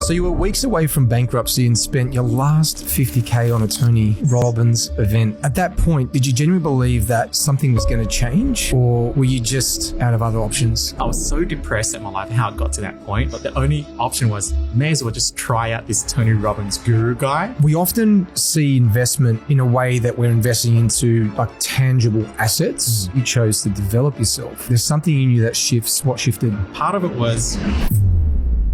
So you were weeks away from bankruptcy and spent your last 50K on a Tony Robbins event. At that point, did you genuinely believe that something was going to change, or were you just out of other options? I was so depressed at my life how it got to that point, but the only option was may as well just try out this Tony Robbins guru guy. We often see investment in a way that we're investing into like tangible assets. You chose to develop yourself. There's something in you that shifts. What shifted? Part of it was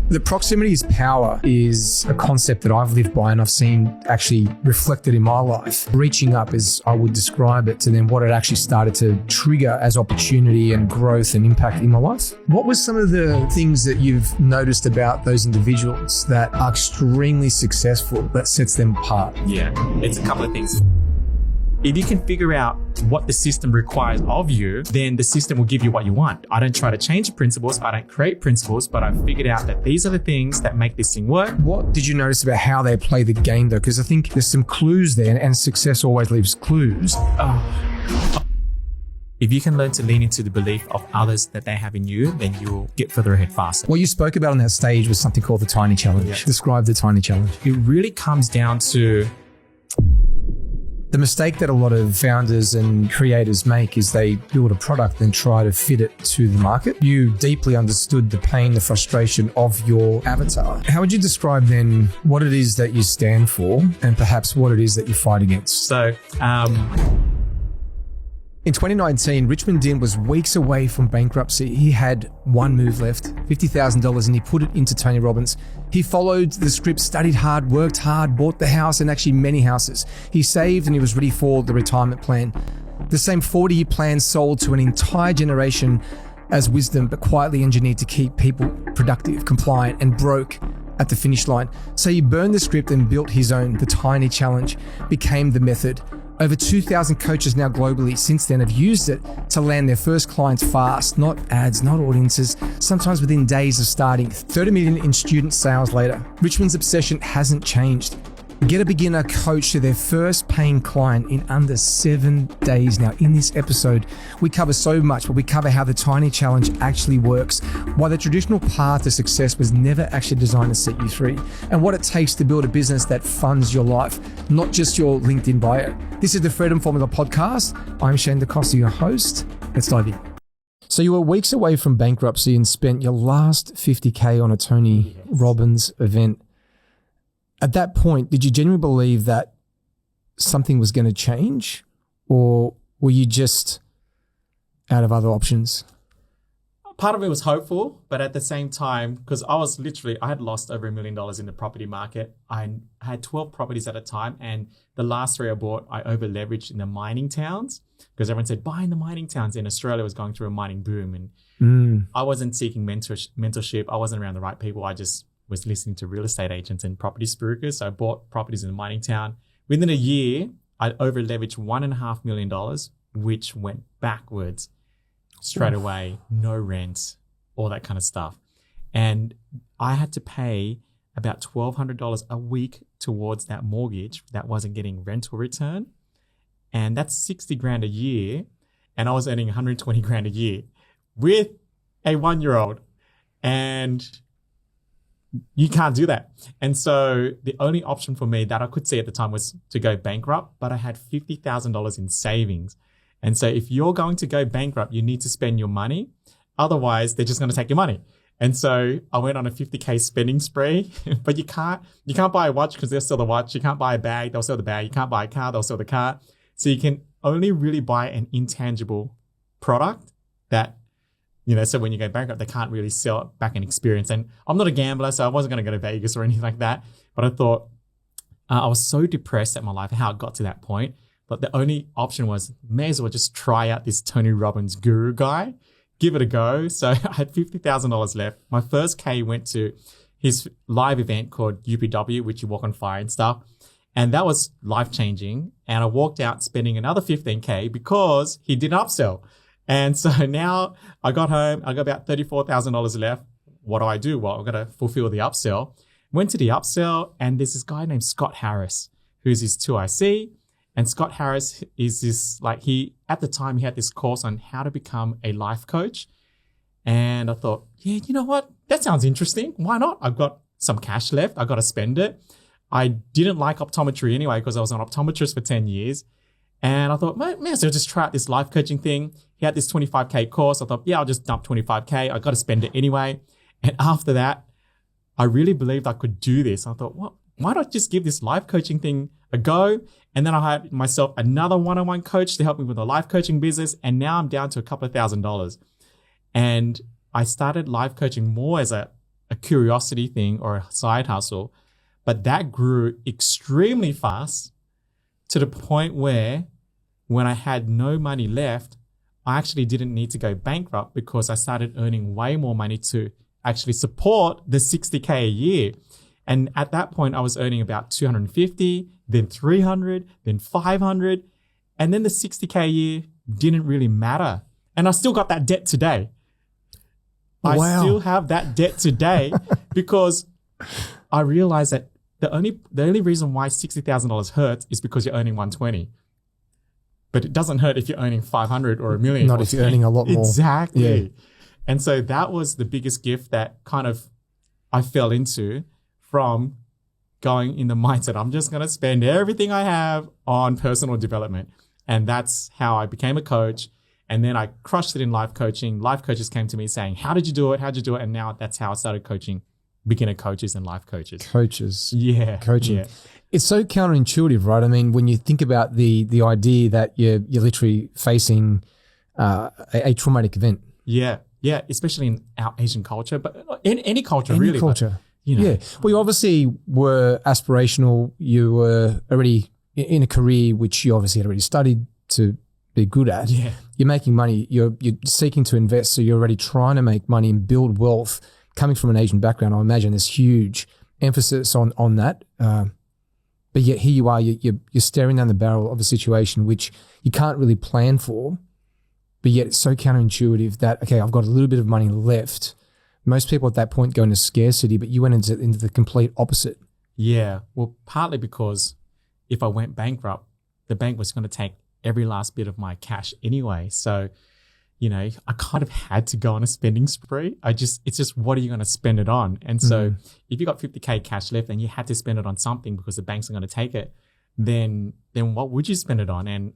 the proximity is power is a concept that I've lived by and I've seen actually reflected in my life. Reaching up, as I would describe it, to then what it actually started to trigger as opportunity and growth and impact in my life. What were some of the things that you've noticed about those individuals that are extremely successful that sets them apart? Yeah, it's a couple of things. If you can figure out what the system requires of you, then the system will give you what you want. I don't try to change principles. I don't create principles, but I've figured out that these are the things that make this thing work. What did you notice about how they play the game though? Because I think there's some clues there, and success always leaves clues. If you can learn to lean into the belief of others that they have in you, then you'll get further ahead faster. What you spoke about on that stage was something called the Tiny Challenge. Yes. Describe the Tiny Challenge. It really comes down to the mistake that a lot of founders and creators make is they build a product and try to fit it to the market. You deeply understood the pain, the frustration of your avatar. How would you describe then what it is that you stand for and perhaps what it is that you fight against? So, in 2019, Richmond Dinh was weeks away from bankruptcy. He had one move left, $50,000, and he put it into Tony Robbins. He followed the script, studied hard, worked hard, bought the house and actually many houses. He saved and he was ready for the retirement plan. The same 40-year plan sold to an entire generation as wisdom, but quietly engineered to keep people productive, compliant, and broke at the finish line. So he burned the script and built his own. The Tiny Challenge became the method. Over 2,000 coaches now globally since then have used it to land their first clients fast, not ads, not audiences, sometimes within days of starting. 30 million in student sales later. Richmond's obsession hasn't changed. Get a beginner coach to their first paying client in under 7 days. Now, in this episode, we cover so much, but we cover how the Tiny Challenge actually works, why the traditional path to success was never actually designed to set you free, and what it takes to build a business that funds your life, not just your LinkedIn bio. This is the Freedom Formula Podcast. I'm Shane DeCosta, your host. Let's dive in. So you were weeks away from bankruptcy and spent your last 50K on a Tony Robbins event. At that point, did you genuinely believe that something was going to change, or were you just out of other options? part of it was hopeful, but at the same time, because I had lost over $1 million in the property market. I had 12 properties at a time, and the last 3 I bought, I over leveraged in the mining towns because everyone said buy in the mining towns. And Australia was going through a mining boom, and I wasn't seeking mentorship. I wasn't around the right people. I just was listening to real estate agents and property spruikers. So I bought properties in the mining town. Within a year, I over leveraged $1.5 million, which went backwards straight away, no rent, all that kind of stuff. And I had to pay about $1,200 a week towards that mortgage that wasn't getting rental return. And that's 60 grand a year. And I was earning 120 grand a year with a 1-year-old. And you can't do that. And so the only option for me that I could see at the time was to go bankrupt, but I had $50,000 in savings. And so if you're going to go bankrupt, you need to spend your money. Otherwise, they're just going to take your money. And so I went on a 50K spending spree, but you can't buy a watch because they'll sell the watch. You can't buy a bag, they'll sell the bag. You can't buy a car, they'll sell the car. So you can only really buy an intangible product that, so when you go bankrupt, they can't really sell it back an experience. And I'm not a gambler, so I wasn't going to go to Vegas or anything like that. But I thought I was so depressed at my life, how it got to that point. But the only option was, may as well just try out this Tony Robbins guru guy, give it a go. So I had $50,000 left. My first K went to his live event called UPW, which you walk on fire and stuff. And that was life-changing. And I walked out spending another $15K because he did an upsell. And so now I got home, I got about $34,000 left. What do I do? Well, I've got to fulfill the upsell. Went to the upsell, and there's this guy named Scott Harris, who's his 2IC. And Scott Harris is this, at the time, he had this course on how to become a life coach. And I thought, yeah, you know what? That sounds interesting. Why not? I've got some cash left. I got to spend it. I didn't like optometry anyway because I was an optometrist for 10 years. And I thought, man, so just try out this life coaching thing. He had this 25K course. I thought, yeah, I'll just dump 25K. I got to spend it anyway. And after that, I really believed I could do this. I thought, why not just give this life coaching thing a go? And then I hired myself another one-on-one coach to help me with the life coaching business. And now I'm down to a couple of $1,000s. And I started life coaching more as a curiosity thing or a side hustle. But that grew extremely fast to the point where when I had no money left, I actually didn't need to go bankrupt because I started earning way more money to actually support the 60K a year. And at that point, I was earning about 250, then 300, then 500. And then the 60K a year didn't really matter. And I still got that debt today. Wow. I still have that debt today because I realized that the only reason why $60,000 hurts is because you're earning 120. But it doesn't hurt if you're earning 500 or $1 million. Not if you're earning a lot more. Exactly. Yeah. And so that was the biggest gift that kind of I fell into from going in the mindset, I'm just going to spend everything I have on personal development. And that's how I became a coach. And then I crushed it in life coaching. Life coaches came to me saying, how did you do it? How'd you do it? And now that's how I started coaching beginner coaches and life coaches. Coaching. Yeah. It's so counterintuitive, right? I mean, when you think about the idea that you're literally facing a traumatic event. Yeah. Yeah. Especially in our Asian culture, but in any culture, Any really. culture. But, you know. Yeah. Well, you obviously were aspirational. You were already in a career which you obviously had already studied to be good at. Yeah. You're making money. You're seeking to invest. So you're already trying to make money and build wealth. Coming from an Asian background, I imagine there's huge emphasis on that. But yet here you are, you're staring down the barrel of a situation which you can't really plan for, but yet it's so counterintuitive that, okay, I've got a little bit of money left. Most people at that point go into scarcity, but you went into the complete opposite. Yeah. Well, partly because if I went bankrupt, the bank was going to take every last bit of my cash anyway. So, you know, I kind of had to go on a spending spree. It's just, what are you going to spend it on? And so if you got 50K cash left and you had to spend it on something because the banks are going to take it, then what would you spend it on? And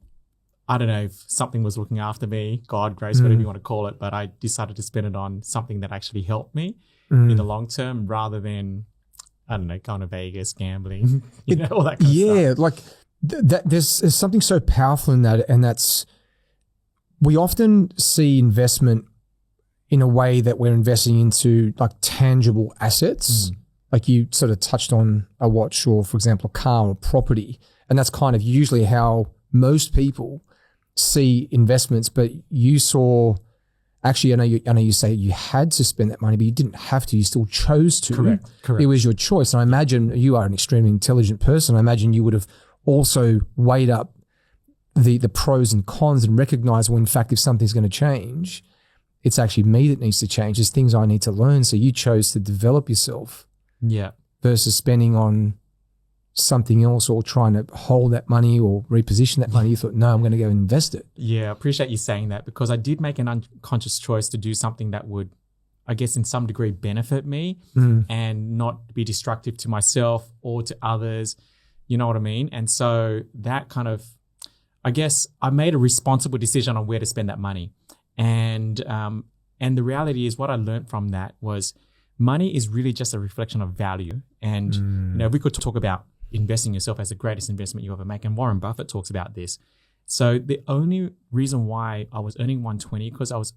I don't know if something was looking after me, God, grace, whatever you want to call it, but I decided to spend it on something that actually helped me in the long term rather than, I don't know, going to Vegas, gambling, all that kind of stuff. Yeah, like there's something so powerful in that, and that's, we often see investment in a way that we're investing into like tangible assets. Like you sort of touched on a watch or, for example, a car or property. And that's kind of usually how most people see investments. But you saw, actually, I know you say you had to spend that money, but you didn't have to. You still chose to. Correct. It was your choice. And I imagine you are an extremely intelligent person. I imagine you would have also weighed up the pros and cons and recognize, well, in fact, if something's going to change, it's actually me that needs to change. There's things I need to learn. So you chose to develop yourself versus spending on something else or trying to hold that money or reposition that money. You thought, no, I'm going to go and invest it. Yeah, I appreciate you saying that because I did make an unconscious choice to do something that would, I guess, in some degree benefit me and not be destructive to myself or to others. You know what I mean? And so that kind of, I guess I made a responsible decision on where to spend that money. And the reality is what I learned from that was money is really just a reflection of value. And, you know, we could talk about investing yourself as the greatest investment you ever make. And Warren Buffett talks about this. So the only reason why I was earning 120, because I was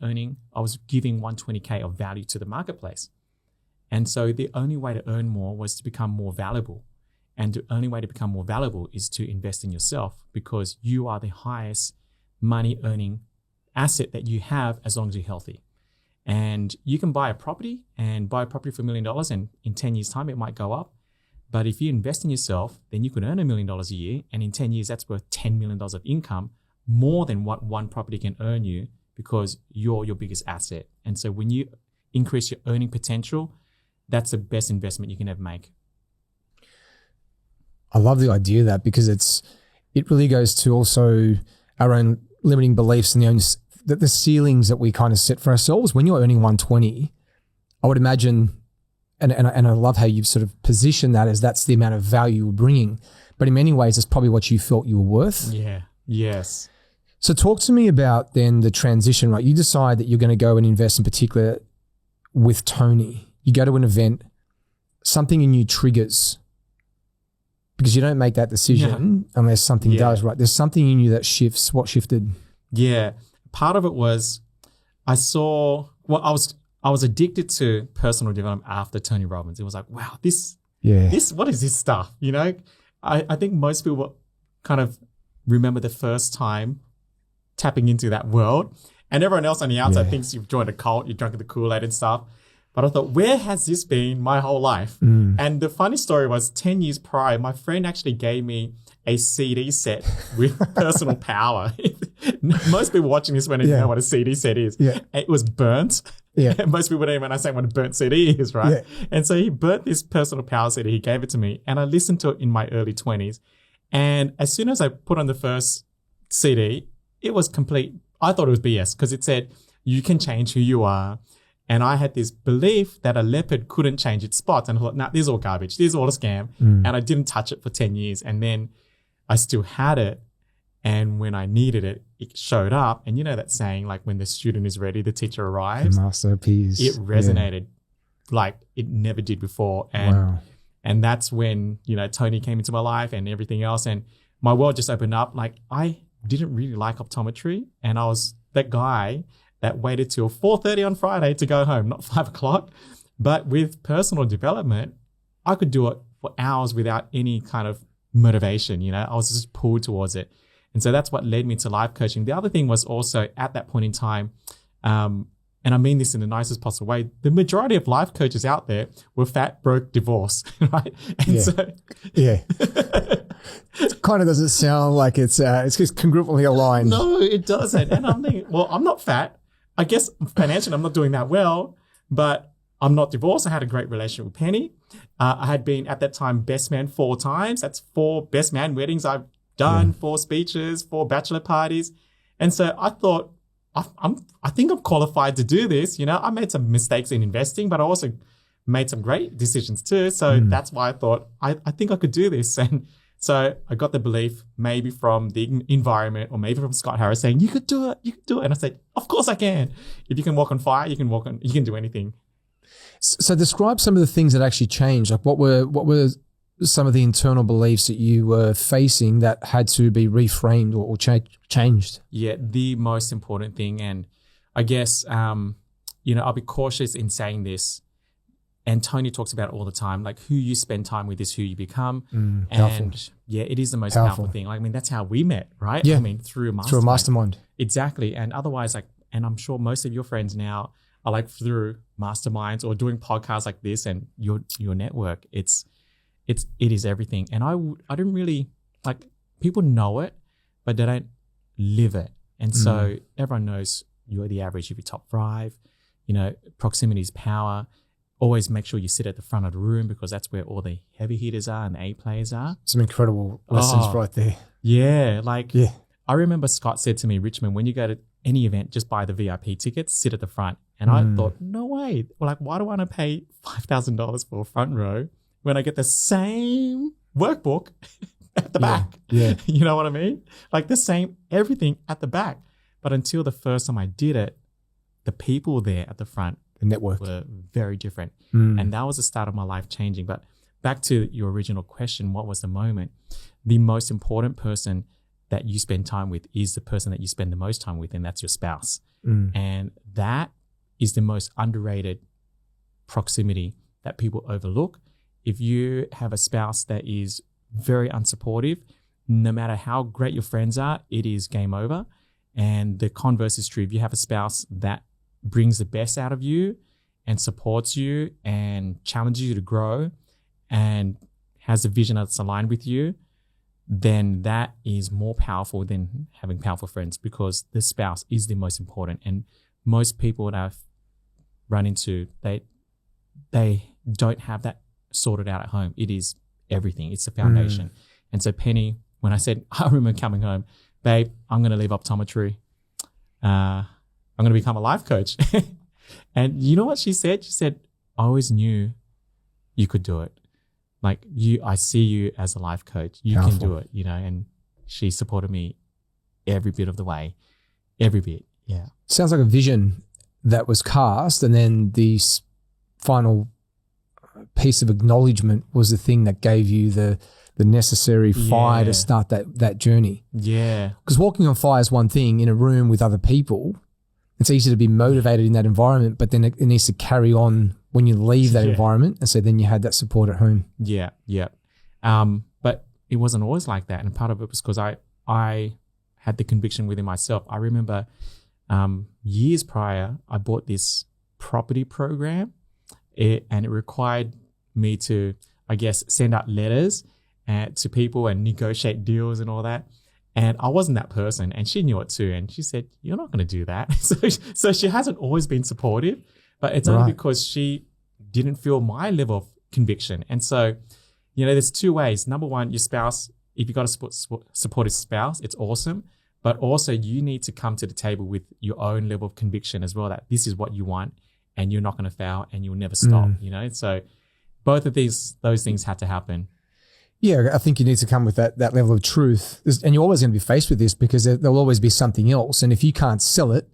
giving 120K of value to the marketplace. And so the only way to earn more was to become more valuable. And the only way to become more valuable is to invest in yourself because you are the highest money earning asset that you have as long as you're healthy. And you can buy a property for $1 million and in 10 years time, it might go up. But if you invest in yourself, then you can earn $1 million a year. And in 10 years, that's worth $10 million of income, more than what one property can earn you because you're your biggest asset. And so when you increase your earning potential, that's the best investment you can ever make. I love the idea of that because it really goes to also our own limiting beliefs and the ceilings that we kind of set for ourselves. When you're earning 120, I would imagine and I love how you've sort of positioned that as that's the amount of value you're bringing. But in many ways, it's probably what you felt you were worth. Yeah. Yes. So talk to me about then the transition, right? You decide that you're going to go and invest in particular with Tony. You go to an event, something in you triggers, because you don't make that decision unless something does, right? There's something in you that shifts. What shifted? Yeah. Part of it was I was addicted to personal development after Tony Robbins. It was like, wow, what is this stuff? You know, I think most people kind of remember the first time tapping into that world, and everyone else on the outside thinks you've joined a cult, you're drunk the Kool-Aid and stuff. But I thought, where has this been my whole life? And the funny story was 10 years prior, my friend actually gave me a CD set with personal power. Most people watching this won't even know what a CD set is. Yeah. It was burnt. Yeah. And most people don't even understand what a burnt CD is, right? Yeah. And so he burnt this personal power CD. He gave it to me, and I listened to it in my early 20s. And as soon as I put on the first CD, it was complete. I thought it was BS because it said, you can change who you are. And I had this belief that a leopard couldn't change its spots. And I thought, nah, this is all garbage. This is all a scam. And I didn't touch it for 10 years. And then I still had it. And when I needed it, it showed up. And you know that saying, like, when the student is ready, the teacher arrives. The master appears. It resonated like it never did before. And that's when, you know, Tony came into my life and everything else. And my world just opened up. Like, I didn't really like optometry. And I was that guy that waited till 4:30 on Friday to go home, not 5 o'clock. But with personal development, I could do it for hours without any kind of motivation. You know, I was just pulled towards it. And so that's what led me to life coaching. The other thing was also at that point in time, and I mean this in the nicest possible way, the majority of life coaches out there were fat, broke, divorced, right? And so it kind of doesn't sound like it's just congruently aligned. No, it doesn't. And I'm thinking, well, I'm not fat. I guess financially I'm not doing that well, but I'm not divorced. I had a great relationship with Penny. I had been at that time best man 4 times. That's 4 best man weddings I've done, 4 speeches, 4 bachelor parties. And so I thought, I think I'm qualified to do this. You know, I made some mistakes in investing, but I also made some great decisions too. So that's why I thought, I think I could do this. And so I got the belief maybe from the environment or maybe from Scott Harris saying, you could do it. And I said, of course I can. If you can walk on fire, you can do anything. So describe some of the things that actually changed. Like what were some of the internal beliefs that you were facing that had to be reframed or changed? Yeah, the most important thing, and I guess, you know, I'll be cautious in saying this, and Tony talks about it all the time, like who you spend time with is who you become. And yeah, it is the most powerful thing. Like, I mean, that's how we met, right? Yeah. I mean, through a mastermind. Through a mastermind. Exactly. And otherwise, like, and I'm sure most of your friends now are like through masterminds or doing podcasts like this and your network. It is everything. And I didn't really, like, people know it, but they don't live it. And so everyone knows you're the average of your top 5. You know, proximity is power. Always make sure you sit at the front of the room because that's where all the heavy hitters are and the A players are. Some incredible lessons right there. Yeah. I remember Scott said to me, Richmond, when you go to any event, just buy the VIP tickets, sit at the front. And I thought, no way. Like, why do I want to pay $5,000 for a front row when I get the same workbook at the back? Yeah. You know what I mean? Like the same everything at the back. But until the first time I did it, the people there at the front, the network, were very different. And that was the start of my life changing. But back to your original question, what was the moment? The most important person that you spend time with is the person that you spend the most time with, and that's your spouse. And that is the most underrated proximity that people overlook. If you have a spouse that is very unsupportive, no matter how great your friends are, it is game over. And the converse is true. If you have a spouse that brings the best out of you and supports you and challenges you to grow and has a vision that's aligned with you, then that is more powerful than having powerful friends, because the spouse is the most important. And most people that I've run into, they don't have that sorted out at home. It is everything. It's the foundation. And so Penny, when I said, I remember coming home, babe, I'm going to leave optometry. I'm going to become a life coach. And you know what she said? She said, I always knew you could do it. Like I see you as a life coach. You Powerful. can do it, and she supported me every bit of the way, every bit. Yeah. Sounds like a vision that was cast, and then the final piece of acknowledgement was the thing that gave you the necessary fire to start that journey. Yeah. Because walking on fire is one thing in a room with other people. It's easy to be motivated in that environment, but then it needs to carry on when you leave that environment. And so then you had that support at home. Yeah. Yeah. But it wasn't always like that. And part of it was because I had the conviction within myself. I remember years prior, I bought this property program and it required me to, I guess, send out letters to people and negotiate deals and all that. And I wasn't that person, and she knew it too. And she said, "You're not going to do that." So she hasn't always been supportive, but it's only because she didn't feel my level of conviction. And so, there's two ways. Number one, your spouse, if you've got a supportive spouse, it's awesome. But also you need to come to the table with your own level of conviction as well, that this is what you want and you're not going to fail and you'll never stop, So both of those things had to happen. Yeah, I think you need to come with that level of truth. And you're always going to be faced with this because there'll always be something else. And if you can't sell it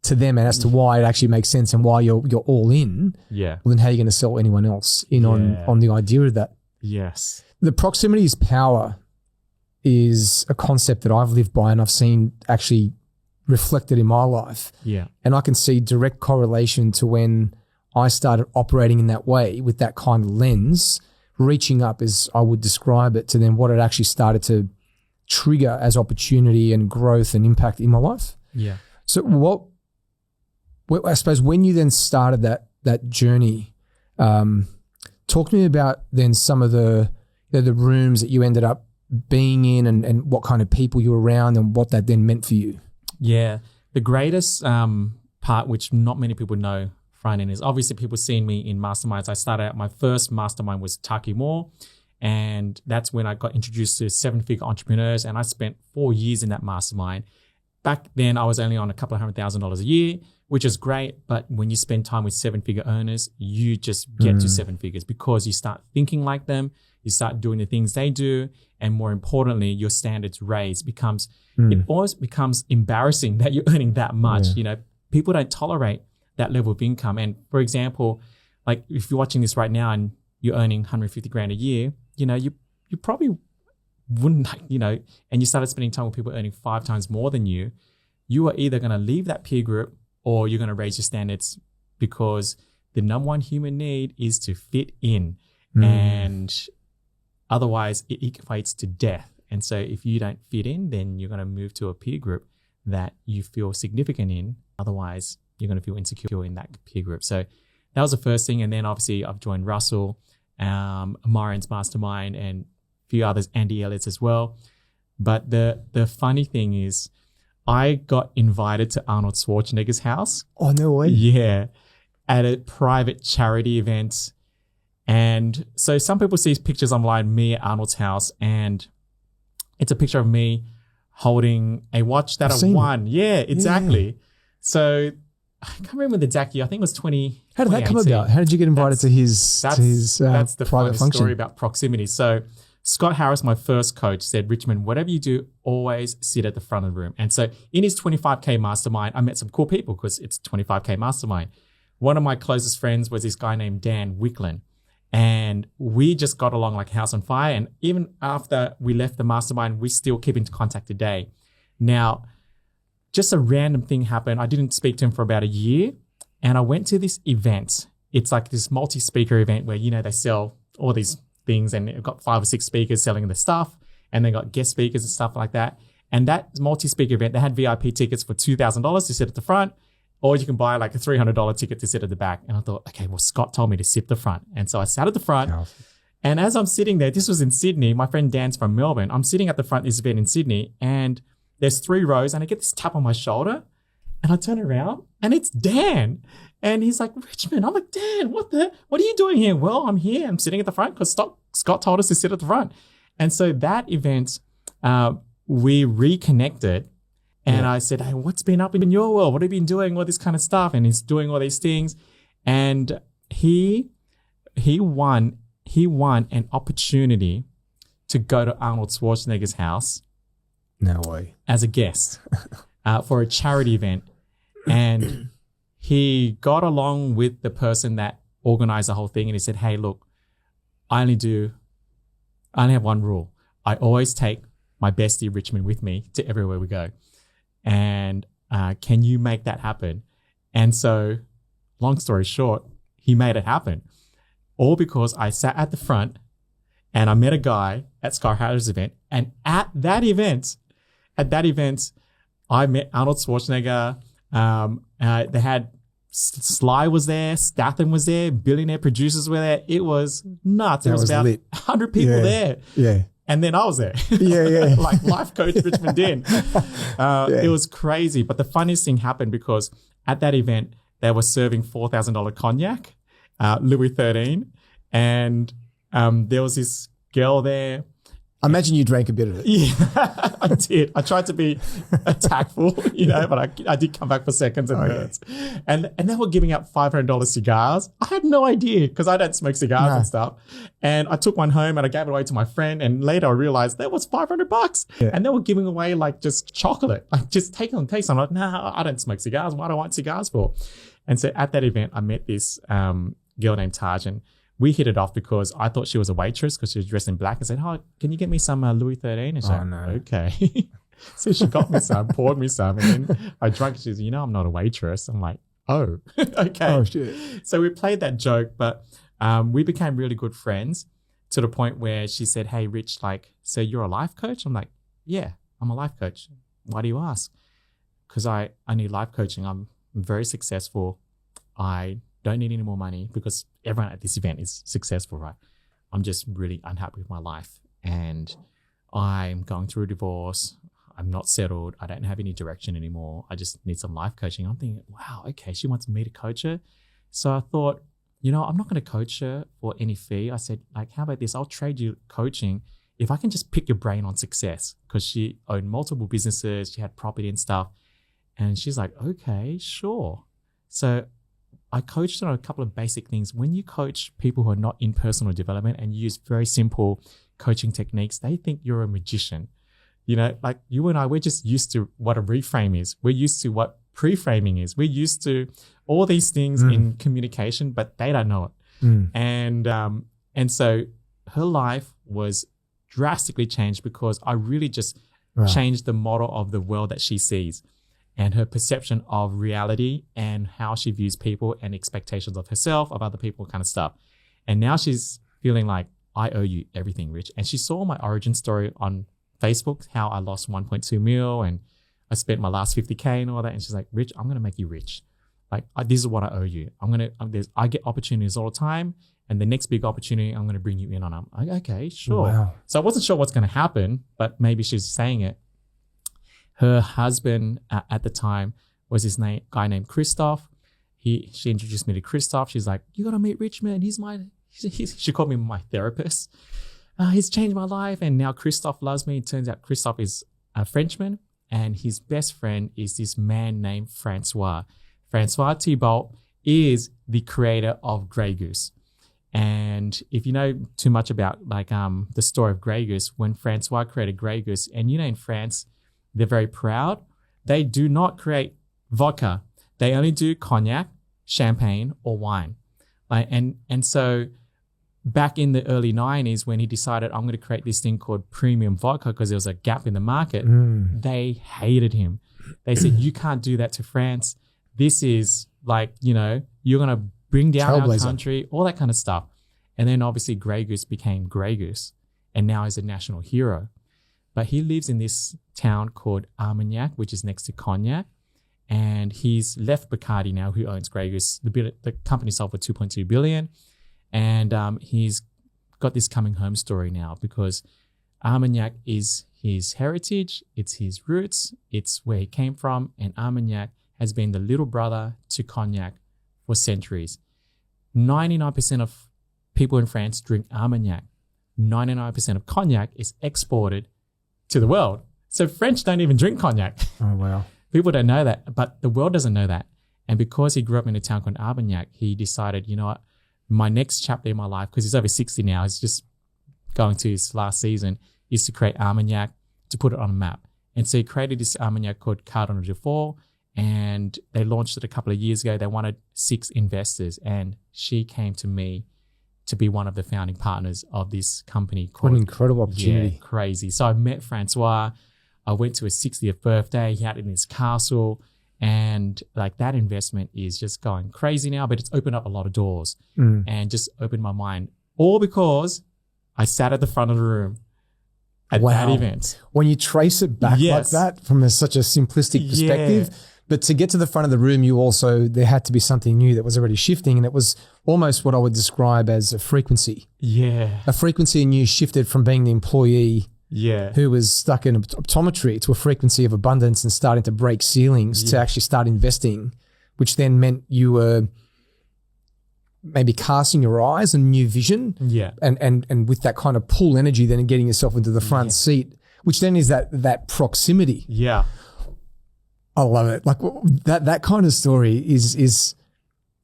to them as to why it actually makes sense and why you're all in, well, then how are you going to sell anyone else in on the idea of that? Yes. The proximity is power is a concept that I've lived by and I've seen actually reflected in my life. Yeah. And I can see direct correlation to when I started operating in that way with that kind of lens, reaching up as I would describe it, to then what it actually started to trigger as opportunity and growth and impact in my life. Yeah. So I suppose when you then started that journey, talk to me about then some of the rooms that you ended up being in and what kind of people you were around and what that then meant for you. Yeah. The greatest part, which not many people know front end, is obviously people seeing me in masterminds. I started out, my first mastermind was Taki Moore, and that's when I got introduced to 7-figure entrepreneurs, and I spent 4 years in that mastermind. Back then I was only on a couple of $100,000 a year, which is great. But when you spend time with 7-figure earners, you just get to 7 figures because you start thinking like them, you start doing the things they do, and more importantly, your standards raise. It always becomes embarrassing that you're earning that much. People don't tolerate that level of income. And for example, like if you're watching this right now and you're earning 150 grand a year, you probably wouldn't, and you started spending time with people earning 5 times more than you are either going to leave that peer group or you're going to raise your standards, because the number one human need is to fit in. And otherwise it equates to death. And so if you don't fit in, then you're going to move to a peer group that you feel significant in. Otherwise, you're going to feel insecure in that peer group. So that was the first thing. And then obviously I've joined Russell, Marian's mastermind, and a few others, Andy Elliott's as well. But the funny thing is I got invited to Arnold Schwarzenegger's house. Oh, no way. Yeah. At a private charity event. And so some people see pictures online, me at Arnold's house, and it's a picture of me holding a watch that I won. Yeah, exactly. Yeah. So I can't remember the exact year. I think it was 20. How did that come about? How did you get invited to his that's the private function? Story about proximity. So Scott Harris, my first coach, said, Richmond, whatever you do, always sit at the front of the room. And so in his 25K mastermind, I met some cool people because it's 25K mastermind. One of my closest friends was this guy named Dan Wicklin. And we just got along like house on fire. And even after we left the mastermind, we still keep in contact today. Now, just a random thing happened. I didn't speak to him for about a year. And I went to this event. It's like this multi-speaker event where, they sell all these things, and they've got 5 or 6 speakers selling the stuff. And they got guest speakers and stuff like that. And that multi-speaker event, they had VIP tickets for $2,000 to sit at the front. Or you can buy like a $300 ticket to sit at the back. And I thought, okay, well, Scott told me to sit at the front. And so I sat at the front. And as I'm sitting there, this was in Sydney. My friend Dan's from Melbourne. I'm sitting at the front of this event in Sydney, and there's 3 rows, and I get this tap on my shoulder, and I turn around, and it's Dan. And he's like, Richmond. I'm like, Dan, what are you doing here? Well, I'm here. I'm sitting at the front because Scott told us to sit at the front. And so that event, we reconnected. And I said, hey, what's been up in your world? What have you been doing? All this kind of stuff. And he's doing all these things. And he he won an opportunity to go to Arnold Schwarzenegger's house No way. as a guest for a charity event. And he got along with the person that organized the whole thing. And he said, hey, look, I only have one rule. I always take my bestie Richmond with me to everywhere we go. And can you make that happen? And so, long story short, he made it happen. All because I sat at the front and I met a guy at Sky Harriers event. And at that event, I met Arnold Schwarzenegger. They had Sly was there, Statham was there, billionaire producers were there. It was nuts. There was about lit. 100 people there. Yeah. And then I was there. Yeah. Like life coach Richmond Dean. It was crazy. But the funniest thing happened because at that event, they were serving $4,000 cognac, Louis XIII. And there was this girl there. I imagine you drank a bit of it. Yeah, I did. I tried to be tactful, but I did come back for seconds and thirds. And they were giving out $500 cigars. I had no idea because I don't smoke cigars and stuff. And I took one home and I gave it away to my friend. And later I realized that was $500. Yeah. And they were giving away like just chocolate. Like just take it and taste. I'm like, nah, I don't smoke cigars. What do I want cigars for? And so at that event, I met this girl named Taj, and we hit it off because I thought she was a waitress because she was dressed in black. I said, "Oh, can you get me some Louis XIII?" And she's like, no. "Okay." So she got me some, poured me some, and then I drank. She said, "I'm not a waitress." I'm like, "Oh, okay." Oh shit. So we played that joke, but we became really good friends to the point where she said, "Hey, Rich, so you're a life coach?" I'm like, "Yeah, I'm a life coach." Why do you ask? Because I need life coaching. I'm very successful. I don't need any more money because everyone at this event is successful, right? I'm just really unhappy with my life and I'm going through a divorce. I'm not settled. I don't have any direction anymore. I just need some life coaching. I'm thinking, wow, okay, she wants me to coach her. So I thought, I'm not going to coach her for any fee. I said, how about this? I'll trade you coaching if I can just pick your brain on success, because she owned multiple businesses. She had property and stuff. And she's like, okay, sure. So I coached her on a couple of basic things. When you coach people who are not in personal development and you use very simple coaching techniques, they think you're a magician. You and I, we're just used to what a reframe is. We're used to what pre-framing is. We're used to all these things in communication, but they don't know it. And so her life was drastically changed because I really just changed the model of the world that she sees, and her perception of reality and how she views people and expectations of herself, of other people, kind of stuff. And now she's feeling like, I owe you everything, Rich. And she saw my origin story on Facebook, how I lost 1.2 mil and I spent my last 50K and all that. And she's like, Rich, I'm going to make you rich. This is what I owe you. I get opportunities all the time. And the next big opportunity, I'm going to bring you in on. I'm like, okay, sure. Wow. So I wasn't sure what's going to happen, but maybe she's saying it. Her husband at the time was guy named Christoph. She introduced me to Christoph. She's like, you got to meet Richmond. She called me my therapist. He's changed my life. And now Christoph loves me. It turns out Christoph is a Frenchman and his best friend is this man named Francois. Francois Thibault is the creator of Grey Goose. And if you know too much about the story of Grey Goose, when Francois created Grey Goose, and in France, they're very proud. They do not create vodka. They only do cognac, champagne, or wine. And so back in the early 90s, when he decided, I'm going to create this thing called premium vodka because there was a gap in the market, they hated him. They said, you can't do that to France. This is you're going to bring down our country, all that kind of stuff. And then obviously Grey Goose became Grey Goose and now is a national hero. But he lives in this town called Armagnac, which is next to Cognac. And he's left Bacardi now, who owns Grey Goose. The company sold for $2.2 billion. And he's got this coming home story now because Armagnac is his heritage. It's his roots. It's where he came from. And Armagnac has been the little brother to Cognac for centuries. 99% of people in France drink Armagnac. 99% of Cognac is exported to the world. So French don't even drink cognac. Oh, wow. People don't know that, but the world doesn't know that. And because he grew up in a town called Armagnac, he decided, my next chapter in my life, because he's over 60 now, he's just going to his last season, is to create Armagnac, to put it on a map. And so he created this Armagnac called Cardinal Dufour, and they launched it a couple of years ago. They wanted 6 investors, and she came to me to be one of the founding partners of this company. What an incredible opportunity. Yeah, crazy. So I met Francois. I went to his 60th birthday. He had it in his castle. And like that investment is just going crazy now, but it's opened up a lot of doors and just opened my mind. All because I sat at the front of the room at that event. When you trace it back like that from such a simplistic perspective, but to get to the front of the room, there had to be something new that was already shifting, and it was almost what I would describe as a frequency. Yeah. A frequency in you shifted from being the employee who was stuck in optometry to a frequency of abundance and starting to break ceilings to actually start investing, which then meant you were maybe casting your eyes on new vision and with that kind of pull energy then getting yourself into the front seat, which then is that proximity. Yeah. I love it. Like that kind of story is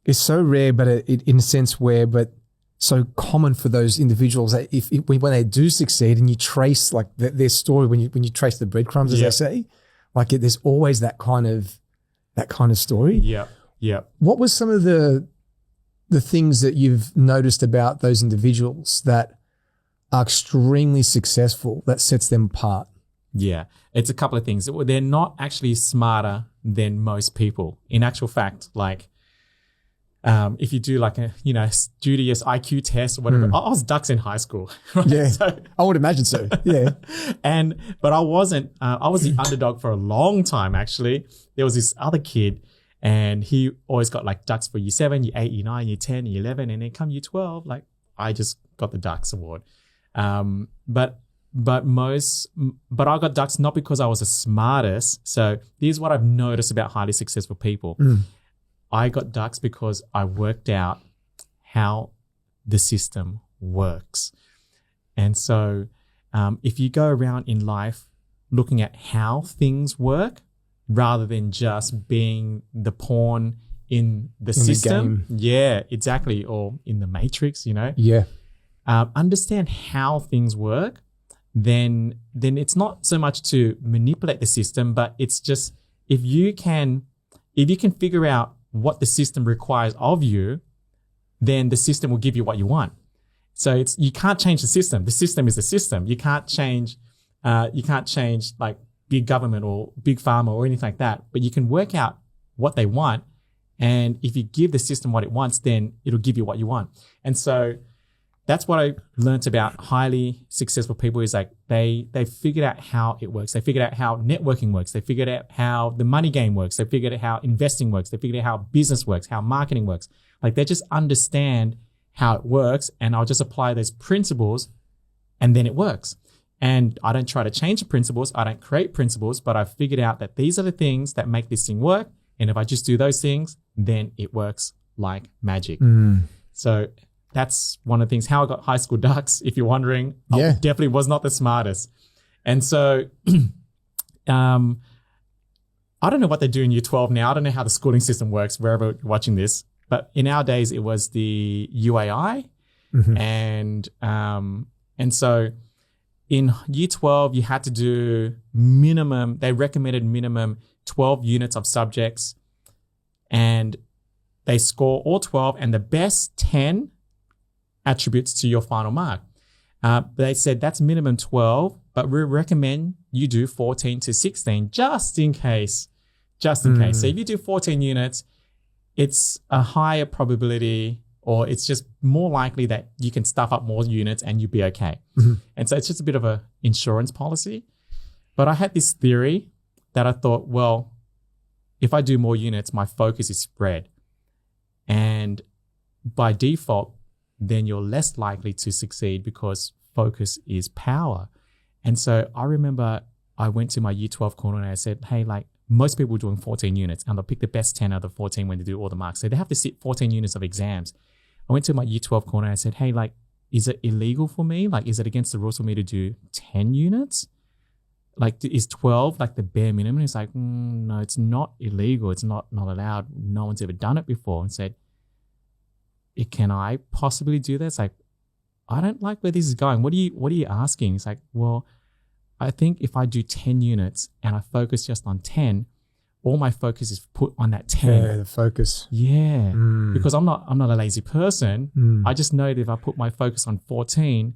so rare, but it in a sense but so common for those individuals that when they do succeed and you trace like their story, when you trace the breadcrumbs, as they say, like there's always that kind of story. Yeah. Yeah. What was some of the things that you've noticed about those individuals that are extremely successful that sets them apart? Yeah, it's a couple of things. They're not actually smarter than most people. In actual fact, like if you do like a studious IQ test or whatever, I was dux in high school. Right? Yeah, so, I would imagine so. Yeah, but I wasn't. I was the underdog for a long time. Actually, there was this other kid, and he always got like dux for year 7, year 8, year 9, year 10, year 11, and then come year 12, like I just got the dux award. But I got dux not because I was the smartest. So here's what I've noticed about highly successful people. I got dux because I worked out how the system works. And so if you go around in life looking at how things work rather than just being the pawn in the system. Yeah, exactly. Or in the matrix, Yeah. Understand how things work. Then it's not so much to manipulate the system, but it's just if you can figure out what the system requires of you, then the system will give you what you want. So you can't change the system. The system is the system. You can't change like big government or big pharma or anything like that, but you can work out what they want. And if you give the system what it wants, then it'll give you what you want. And so that's what I learned about highly successful people is like they figured out how it works. They figured out how networking works. They figured out how the money game works. They figured out how investing works. They figured out how business works, how marketing works. Like they just understand how it works, and I'll just apply those principles and then it works. And I don't try to change the principles. I don't create principles, but I've figured out that these are the things that make this thing work. And if I just do those things, then it works like magic. So that's one of the things, how I got high school dux, if you're wondering. I definitely was not the smartest. And so I don't know what they do in year 12 now. I don't know how the schooling system works, wherever you're watching this. But in our days, it was the UAI. And so in year 12, you had to do they recommended minimum 12 units of subjects. And they score all 12 and the best 10 attributes to your final mark. They said that's minimum 12, but we recommend you do 14 to 16 just in case. So if you do 14 units, it's a higher probability, or it's just more likely that you can stuff up more units and you'll be okay. And so it's just a bit of an insurance policy. But I had this theory that I thought, well, if I do more units, my focus is spread. And by default, then you're less likely to succeed because focus is power. And so I remember I went to my year 12 corner and I said, hey, like most people are doing 14 units and they'll pick the best 10 out of the 14 when they do all the marks. So they have to sit 14 units of exams. I went to my year 12 corner and I said, hey, like, is it illegal for me? Like, is it against the rules for me to do 10 units? Like, is 12 like the bare minimum? It's like, no, it's not illegal. It's not allowed. No one's ever done it before. And said, can I possibly do this? Like, I don't like where this is going. What are you asking? It's like, well, I think if I do 10 units and I focus just on 10, all my focus is put on that 10. Yeah, the focus. Yeah. Because I'm not a lazy person. I just know that if I put my focus on 14,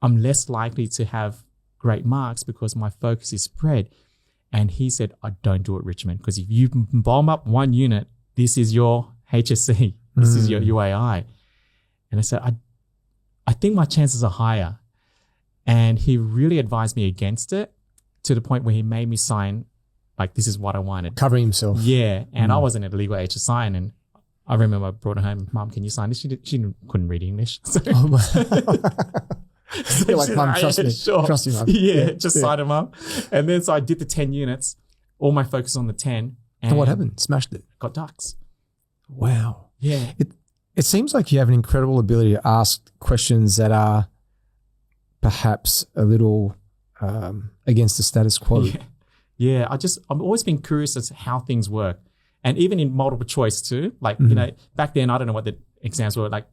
I'm less likely to have great marks because my focus is spread. And he said, I don't do it, Richmond, because if you bomb up one unit, this is your HSC. This is your UAI. And I said, I think my chances are higher. And he really advised me against it to the point where he made me sign, like, this is what I wanted. Covering himself. Yeah. And I wasn't a legal age to sign. And I remember I brought her home, Mom, can you sign this? She couldn't read English. So, You're like, Mum, trust me. Sure. Trust me, Mum. Yeah, sign them up. And then so I did the 10 units, all my focus on the 10. And what happened? Smashed it. Got ducks. Wow. Yeah. It seems like you have an incredible ability to ask questions that are perhaps a little against the status quo. Yeah. I've always been curious as to how things work. And even in multiple choice too, like, you know, back then, I don't know what the exams were like.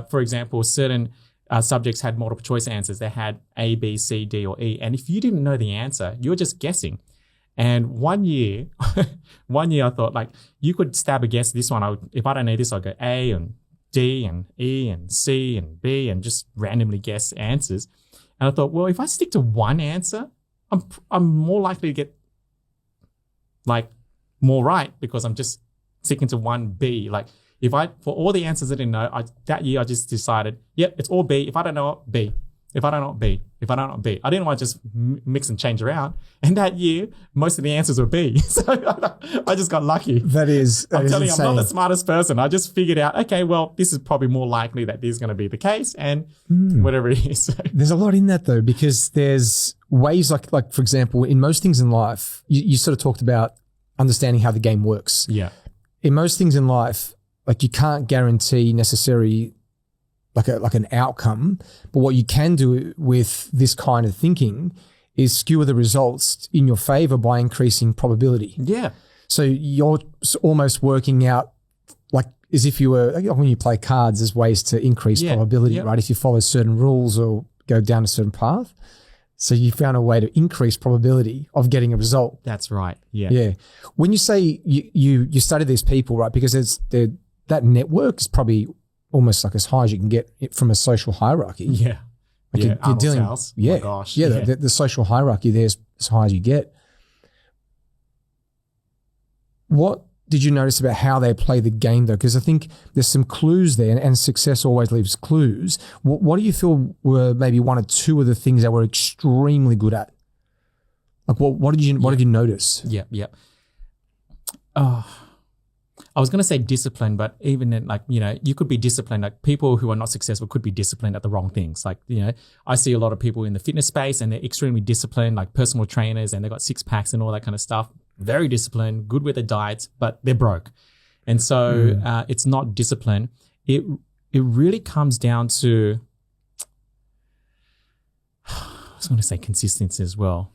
For example, certain subjects had multiple choice answers. They had A, B, C, D, or E. And if you didn't know the answer, you were just guessing. And one year I thought, like, you could stab a guess. This one, if I don't know this, I'll go A and D and E and C and B and just randomly guess answers. And I thought, well, if I stick to one answer, I'm more likely to get, like, more right because I'm just sticking to one B. Like, for all the answers I didn't know, that year I just decided, yep, it's all B. If I don't know it, B. If I don't know it, B. If I don't know it, B. I didn't want to just mix and change around. And that year, most of the answers were B. So I just got lucky. I'm telling you, I'm not the smartest person. I just figured out, okay, well, this is probably more likely that this is going to be the case and whatever it is. There's a lot in that though, because there's ways like for example, in most things in life, you sort of talked about understanding how the game works. Yeah. In most things in life, like, you can't guarantee necessarily like an outcome, but what you can do with this kind of thinking is skewer the results in your favor by increasing probability. Yeah. So you're almost working out, like, as if you were, like, when you play cards, there's ways to increase probability, right? If you follow certain rules or go down a certain path. So you found a way to increase probability of getting a result. That's right. Yeah. Yeah. When you say you study these people, right? Because that network is probably almost like as high as you can get from a social hierarchy. Yeah. Like yeah. you're dealing, House. Oh my gosh. Yeah. The social hierarchy there is as high as you get. What did you notice about how they play the game though? Because I think there's some clues there, and success always leaves clues. What do you feel were maybe one or two of the things that were extremely good at? Like what did you notice? Yeah. Yeah. I was going to say discipline, but even in, like, you know, you could be disciplined. Like, people who are not successful could be disciplined at the wrong things. Like, you know, I see a lot of people in the fitness space and they're extremely disciplined, like personal trainers, and they've got 6 packs and all that kind of stuff. Very disciplined, good with their diets, but they're broke. And so it's not discipline. It really comes down to, I was going to say consistency as well.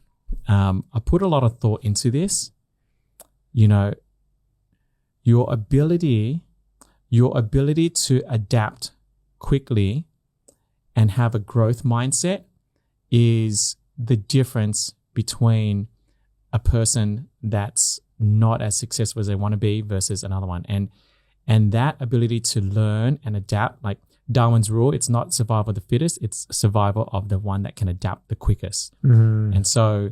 I put a lot of thought into this. You know, your ability to adapt quickly and have a growth mindset is the difference between a person that's not as successful as they want to be versus another one. And that ability to learn and adapt, like Darwin's rule, it's not survival of the fittest, it's survival of the one that can adapt the quickest. And so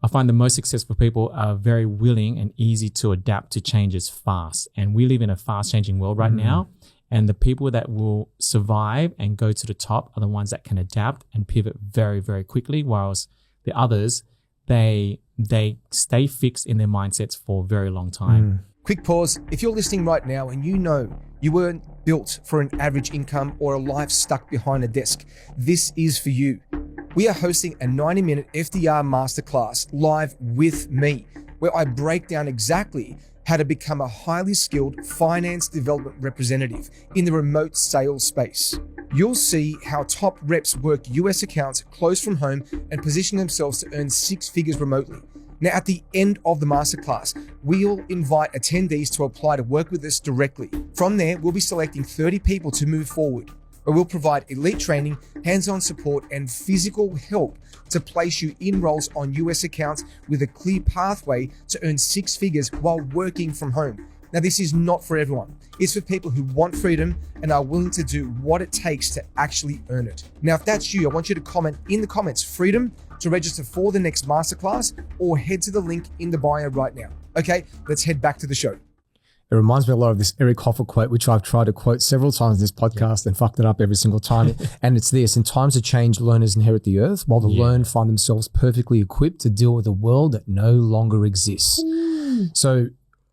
I find the most successful people are very willing and easy to adapt to changes fast. And we live in a fast changing world right now. And the people that will survive and go to the top are the ones that can adapt and pivot very, very quickly. Whilst the others, they stay fixed in their mindsets for a very long time. Quick pause. If you're listening right now and you know you weren't built for an average income or a life stuck behind a desk, this is for you. We are hosting a 90-minute FDR masterclass live with me, where I break down exactly how to become a highly skilled finance development representative in the remote sales space. You'll see how top reps work US accounts close from home and position themselves to earn 6 figures remotely. Now, at the end of the masterclass, we'll invite attendees to apply to work with us directly. From there, we'll be selecting 30 people to move forward, where we'll provide elite training, hands-on support, and physical help to place you in roles on US accounts with a clear pathway to earn 6 figures while working from home. Now, this is not for everyone. It's for people who want freedom and are willing to do what it takes to actually earn it. Now, if that's you, I want you to comment in the comments, freedom, to register for the next masterclass, or head to the link in the bio right now. Okay, let's head back to the show. It reminds me a lot of this Eric Hoffer quote, which I've tried to quote several times in this podcast and fucked it up every single time. And it's this: in times of change, learners inherit the earth, while the learned find themselves perfectly equipped to deal with a world that no longer exists. So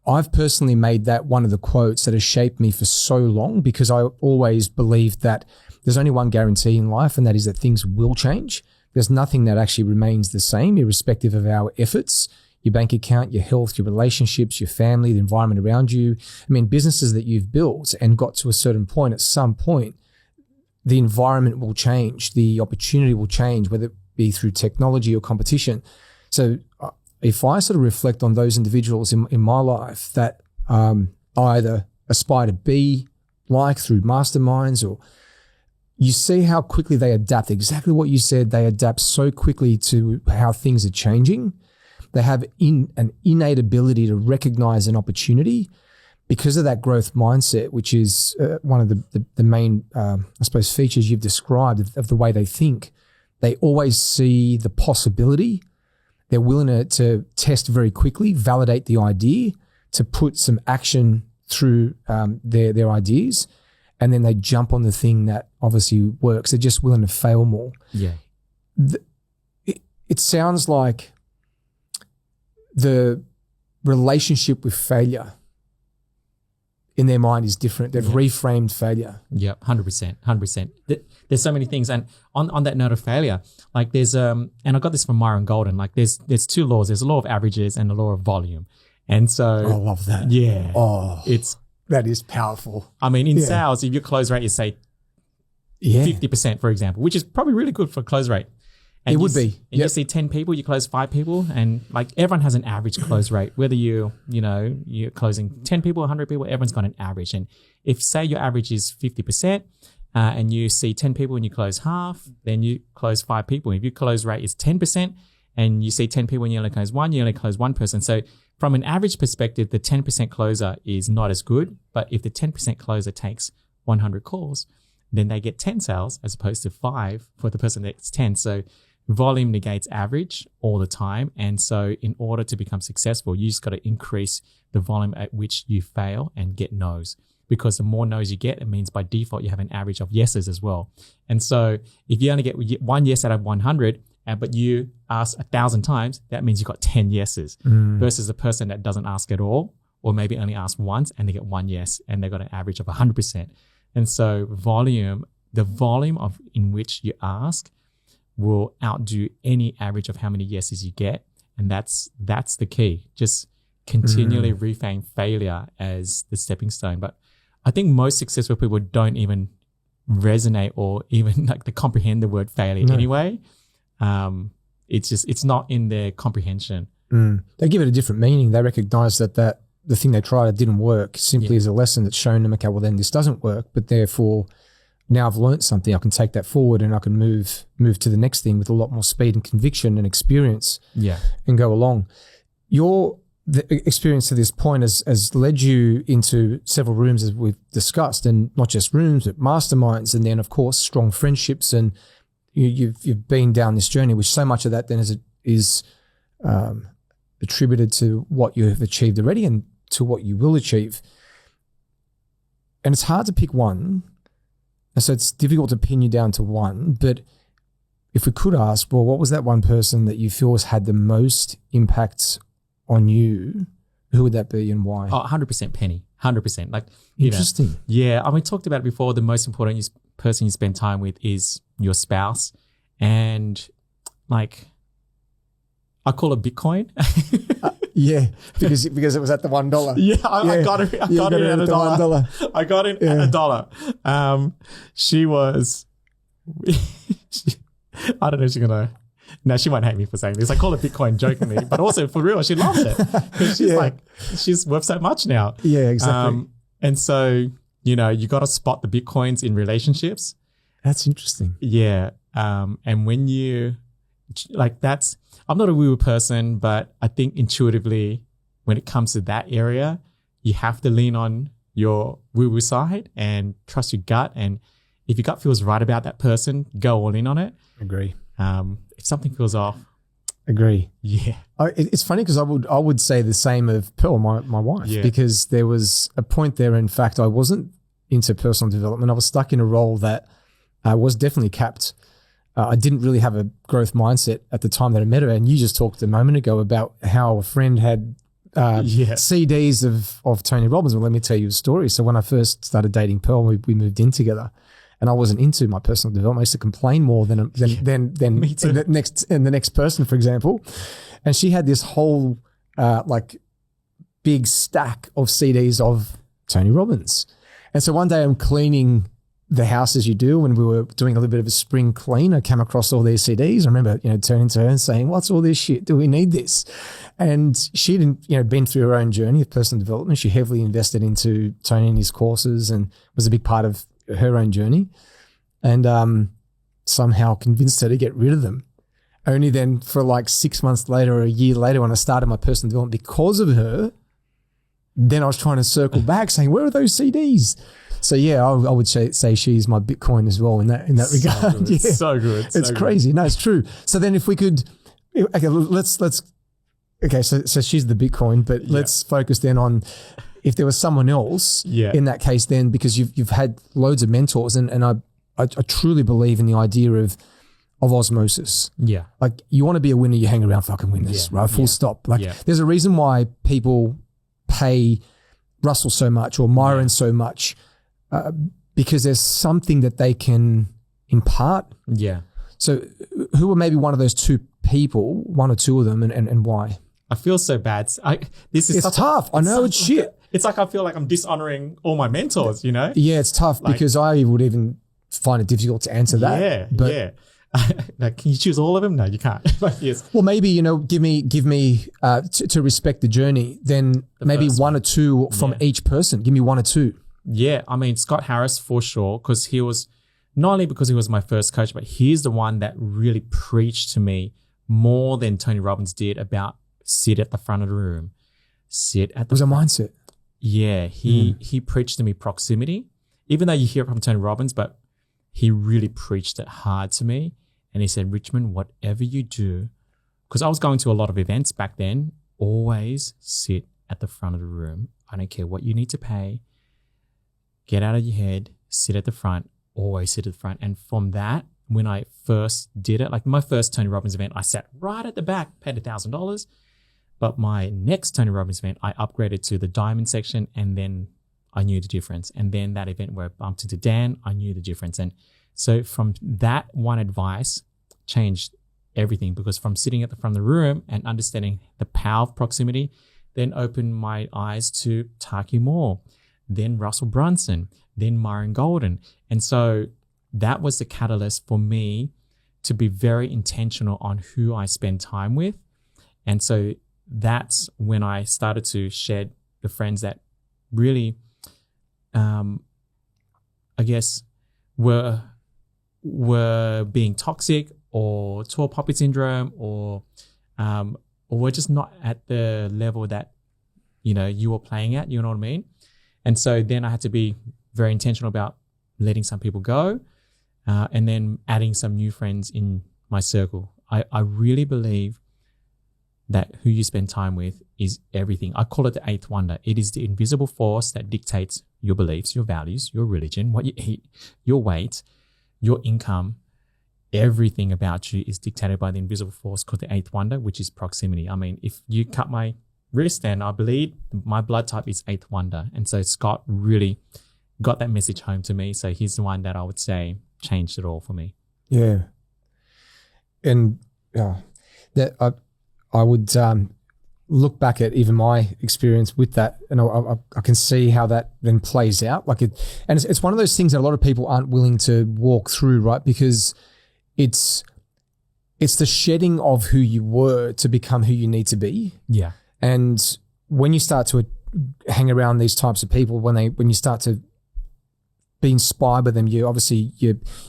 I've personally made that one of the quotes that has shaped me for so long, because I always believed that there's only one guarantee in life, and that is that things will change. There's nothing that actually remains the same, irrespective of our efforts. Your bank account, your health, your relationships, your family, the environment around you. I mean, businesses that you've built and got to a certain point, at some point, the environment will change, the opportunity will change, whether it be through technology or competition. So if I sort of reflect on those individuals in my life that I either aspire to be like through masterminds, or you see how quickly they adapt, exactly what you said, they adapt so quickly to how things are changing. They have an innate ability to recognize an opportunity because of that growth mindset, which is one of the main, I suppose, features you've described of the way they think. They always see the possibility. They're willing to test very quickly, validate the idea, to put some action through their ideas, and then they jump on the thing that obviously works. They're just willing to fail more. Yeah. It sounds like the relationship with failure in their mind is different. They've reframed failure. Yeah, 100%. There's so many things. And on that note of failure, like there's, and I got this from Myron Golden, like there's 2 laws. There's a law of averages and a law of volume. And so I love that. Yeah. Oh, it's, that is powerful. I mean, in sales, if your close rate is say 50%, for example, which is probably really good for close rate. And it would be. And you see 10 people, you close 5 people, and like everyone has an average close rate. Whether you're closing 10 people, 100 people, everyone's got an average. And if say your average is 50%, and you see 10 people and you close half, then you close 5 people. If your close rate is 10% and you see 10 people and you only close 1, you only close 1 person. So from an average perspective, the 10% closer is not as good. But if the 10% closer takes 100 calls, then they get 10 sales as opposed to 5 for the person that's 10. So volume negates average all the time. And so in order to become successful, you just got to increase the volume at which you fail and get no's. Because the more no's you get, it means by default you have an average of yeses as well. And so if you only get 1 yes out of 100, but you ask 1,000 times, that means you got 10 yeses. Versus a person that doesn't ask at all, or maybe only ask once and they get 1 yes and they got an average of 100%. And so the volume of in which you ask will outdo any average of how many yeses you get. And that's the key. Just continually reframe failure as the stepping stone. But I think most successful people don't even resonate or even like to comprehend the word failure anyway. It's not in their comprehension. They give it a different meaning. They recognize that the thing they tried didn't work simply as a lesson that's shown them, okay, well then this doesn't work, but therefore now I've learned something. I can take that forward and I can move to the next thing with a lot more speed and conviction and experience and go along. The experience to this point has led you into several rooms, as we've discussed, and not just rooms, but masterminds, and then of course strong friendships. And you've been down this journey, which so much of that then is attributed to what you have achieved already and to what you will achieve. And it's hard to pick one. And so it's difficult to pin you down to one. But if we could ask, well, what was that one person that you feel has had the most impact on you? Who would that be and why? 100% Penny. 100%. Like, interesting. Yeah. I mean, we talked about it before. The most important person you spend time with is your spouse. And like, I call it Bitcoin. Yeah, because it was at the $1. Yeah, I got it. I got it at $1. I got it at $1. She was. I don't know if she's gonna Now she might hate me for saying this. I call it Bitcoin jokingly, but also for real, she loves it because she's like, she's worth so much now. Yeah, exactly. And so, you know, you got to spot the Bitcoins in relationships. That's interesting. Yeah. And when you like, I'm not a woo-woo person, but I think intuitively when it comes to that area, you have to lean on your woo-woo side and trust your gut. And if your gut feels right about that person, go all in on it. Agree. If something feels off. Agree. Yeah. It's funny because I would say the same of Pearl, my wife, because there was a point there. In fact, I wasn't into personal development. I was stuck in a role that was definitely capped. I didn't really have a growth mindset at the time that I met her. And you just talked a moment ago about how a friend had CDs of Tony Robbins. Well, let me tell you a story. So when I first started dating Pearl, we moved in together. And I wasn't into my personal development. I used to complain more than Me too. the next person, for example. And she had this whole like big stack of CDs of Tony Robbins. And so one day I'm cleaning the house as you do when we were doing a little bit of a spring clean. I came across all these CDs. I remember, turning to her and saying, "What's all this shit? Do we need this?" And she didn't, been through her own journey of personal development. She heavily invested into Tony and his courses and was a big part of her own journey, and somehow convinced her to get rid of them. Only then for like 6 months later or a year later when I started my personal development because of her, then I was trying to circle back saying, where are those CDs? So yeah, I would say she's my Bitcoin as well in that regard. Good. Yeah. So good. It's crazy. No, it's true. So then if we could, okay, okay, so she's the Bitcoin, but let's focus then on if there was someone else in that case then, because you've had loads of mentors and I truly believe in the idea of osmosis. Yeah. Like you want to be a winner, you hang around fucking winners, right? Full stop. Like there's a reason why people pay Russell so much or Myron so much because there's something that they can impart. Yeah. So who are maybe one of those two people, one or two of them, and why? I feel so bad. It's tough. I know it's shit. It's like I feel like I'm dishonoring all my mentors, Yeah, it's tough because I would even find it difficult to answer that. Yeah. Like, can you choose all of them? No, you can't. Yes. Well, maybe, give me to respect the journey, then maybe one or two from each person. Give me one or two. Yeah. I mean, Scott Harris for sure, because he was not only because he was my first coach, but he's the one that really preached to me more than Tony Robbins did about sit at the front of the room, it was a mindset. Yeah. He preached to me proximity, even though you hear it from Tony Robbins, but he really preached it hard to me. And he said, Richmond, whatever you do, because I was going to a lot of events back then, always sit at the front of the room. I don't care what you need to pay. Get out of your head, sit at the front, always sit at the front. And from that, when I first did it, like my first Tony Robbins event, I sat right at the back, paid $1,000. But my next Tony Robbins event, I upgraded to the diamond section, and then I knew the difference. And then that event where I bumped into Dan, I knew the difference. And so from that one advice changed everything, because from sitting at the front of the room and understanding the power of proximity, then opened my eyes to Taki Moore, then Russell Brunson, then Myron Golden. And so that was the catalyst for me to be very intentional on who I spend time with. And so that's when I started to shed the friends that really, I guess, were being toxic or tall poppy syndrome or were just not at the level that, you were playing at, you know what I mean? And so then I had to be very intentional about letting some people go and then adding some new friends in my circle. I really believe that who you spend time with is everything. I call it the eighth wonder. It is the invisible force that dictates your beliefs, your values, your religion, what you eat, your weight, your income. Everything about you is dictated by the invisible force called the eighth wonder, which is proximity. I mean, if you cut my wrist, and I believe my blood type is eighth wonder. And so Scott really got that message home to me. So he's the one that I would say changed it all for me. Yeah. And that I would look back at even my experience with that, and I can see how that then plays out. Like it's one of those things that a lot of people aren't willing to walk through, right? Because it's it's the shedding of who you were to become who you need to be. Yeah. And when you start to hang around these types of people, when you start to be inspired by them, you're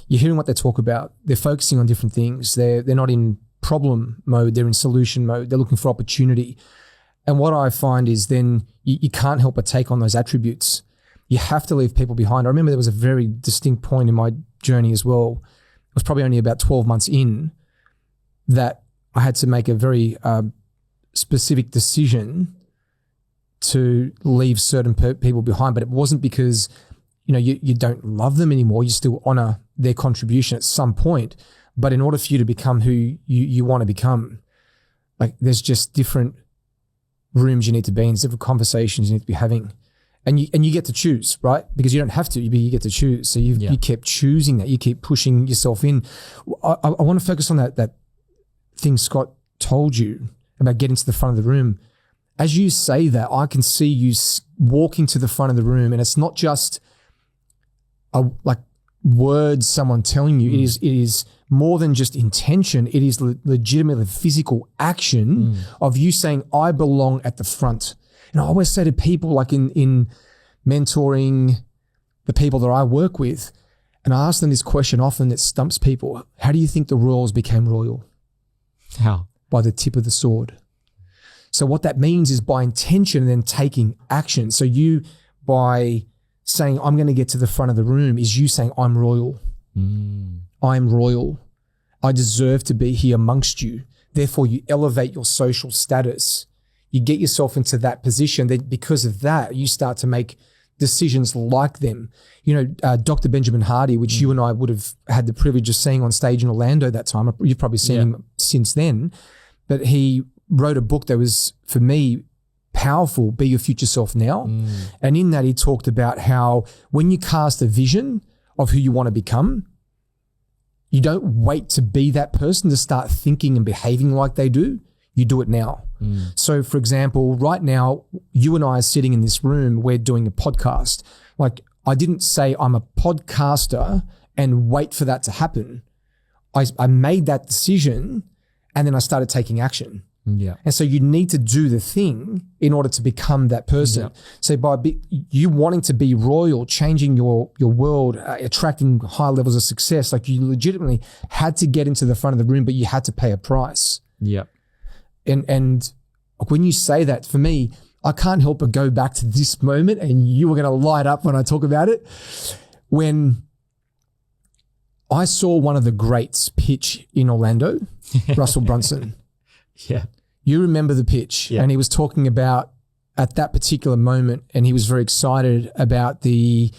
hearing what they talk about. They're focusing on different things. They're not in problem mode. They're in solution mode. They're looking for opportunity. And what I find is then you can't help but take on those attributes. You have to leave people behind. I remember there was a very distinct point in my journey as well. It was probably only about 12 months in that I had to make a very specific decision to leave certain people behind. But it wasn't because, you don't love them anymore. You still honor their contribution at some point. But in order for you to become who you want to become, like there's just different rooms you need to be in, different conversations you need to be having. And you get to choose, right? Because you don't have to, you get to choose. So you kept choosing that. You keep pushing yourself in. I want to focus on that thing Scott told you about getting to the front of the room. As you say that, I can see you walking to the front of the room, and it's not just like words someone telling you. It is more than just intention. It is legitimately physical action of you saying, I belong at the front. And I always say to people, like in mentoring the people that I work with, and I ask them this question often that stumps people. How do you think the royals became royal? How? By the tip of the sword. So what that means is by intention and then taking action. So you, by saying, I'm going to get to the front of the room, is you saying, I'm royal. I'm royal. I deserve to be here amongst you. Therefore, you elevate your social status. You get yourself into that position. Then because of that, you start to make decisions like them. Dr. Benjamin Hardy, which you and I would have had the privilege of seeing on stage in Orlando that time. You've probably seen him since then. But he wrote a book that was, for me, powerful, Be Your Future Self Now. And in that, he talked about how when you cast a vision of who you want to become, you don't wait to be that person to start thinking and behaving like they do. You do it now. So, for example, right now, you and I are sitting in this room, we're doing a podcast. Like, I didn't say I'm a podcaster and wait for that to happen. I made that decision and then I started taking action. Yeah. And so you need to do the thing in order to become that person. Yeah. So by you wanting to be royal, changing your world, attracting high levels of success, like you legitimately had to get into the front of the room, but you had to pay a price. Yeah. And when you say that, for me, I can't help but go back to this moment, and you were going to light up when I talk about it. When I saw one of the greats pitch in Orlando, Russell Brunson. Yeah. You remember the pitch, and he was talking about at that particular moment, and he was very excited about the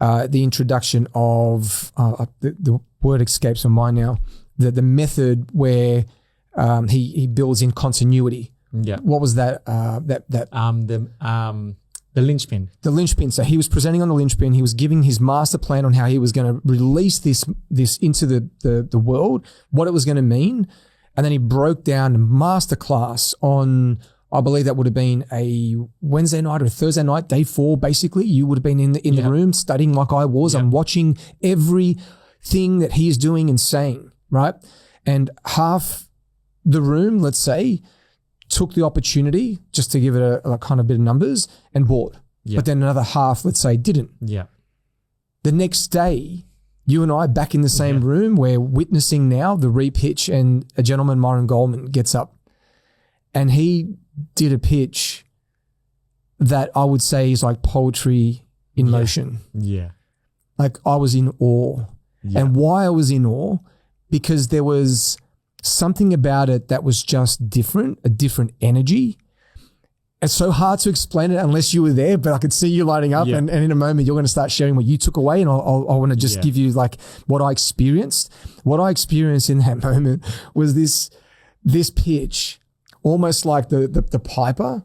introduction of the word escapes my mind now. The method where he builds in continuity. Yeah. What was that? The linchpin. The linchpin. So he was presenting on the linchpin. He was giving his master plan on how he was going to release this into the world, what it was going to mean. And then he broke down a masterclass on, I believe that would have been a Wednesday night or a Thursday night, day 4, basically. You would have been in the room studying like I was. I'm watching everything that he is doing and saying, right? And half the room, let's say, took the opportunity, just to give it a kind of bit of numbers, and bought. Yeah. But then another half, let's say, didn't. Yeah. The next day, you and I back in the same room, we're witnessing now the repitch, and a gentleman, Myron Goldman, gets up and he did a pitch that I would say is like poetry in motion. Yeah. Like I was in awe. Yeah. And why I was in awe, because there was something about it that was just different, a different energy. It's so hard to explain it unless you were there, but I could see you lighting up, and in a moment you're going to start sharing what you took away, and I want to just give you like what I experienced. What I experienced in that moment was this pitch, almost like the piper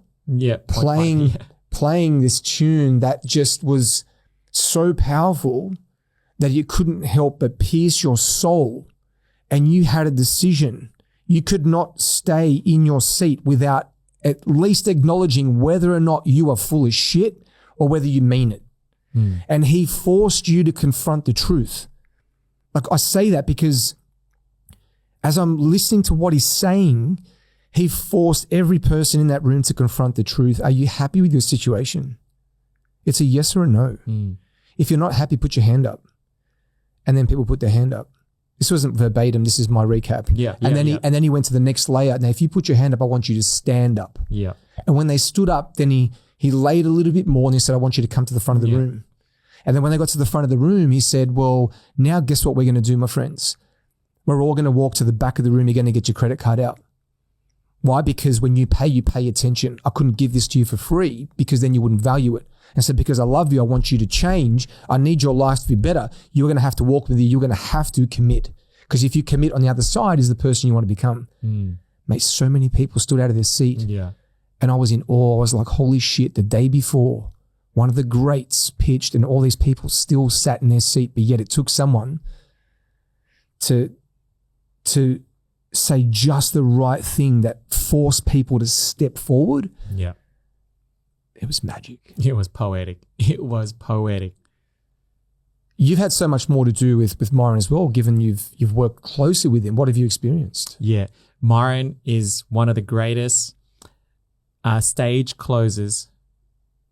playing this tune that just was so powerful that you couldn't help but pierce your soul, and you had a decision. You could not stay in your seat without at least acknowledging whether or not you are full of shit or whether you mean it. And he forced you to confront the truth. Like I say that because as I'm listening to what he's saying, he forced every person in that room to confront the truth. Are you happy with your situation? It's a yes or a no. If you're not happy, put your hand up. And then people put their hand up. This wasn't verbatim. This is my recap. And then he went to the next layer. Now, if you put your hand up, I want you to stand up. Yeah. And when they stood up, then he laid a little bit more and he said, I want you to come to the front of the room. And then when they got to the front of the room, he said, well, now guess what we're going to do, my friends? We're all going to walk to the back of the room. You're going to get your credit card out. Why? Because when you pay attention. I couldn't give this to you for free because then you wouldn't value it. And so because I love you, I want you to change. I need your life to be better. You're going to have to walk with me. You're going to have to commit. Because if you commit on the other side is the person you want to become. Mate, so many people stood out of their seat. Yeah. And I was in awe. I was like, holy shit, the day before, one of the greats pitched and all these people still sat in their seat, but yet it took someone to say just the right thing that forced people to step forward. Yeah. It was magic. It was poetic. It was poetic. You've had so much more to do with Myron as well, given you've worked closely with him. What have you experienced? Yeah. Myron is one of the greatest stage closers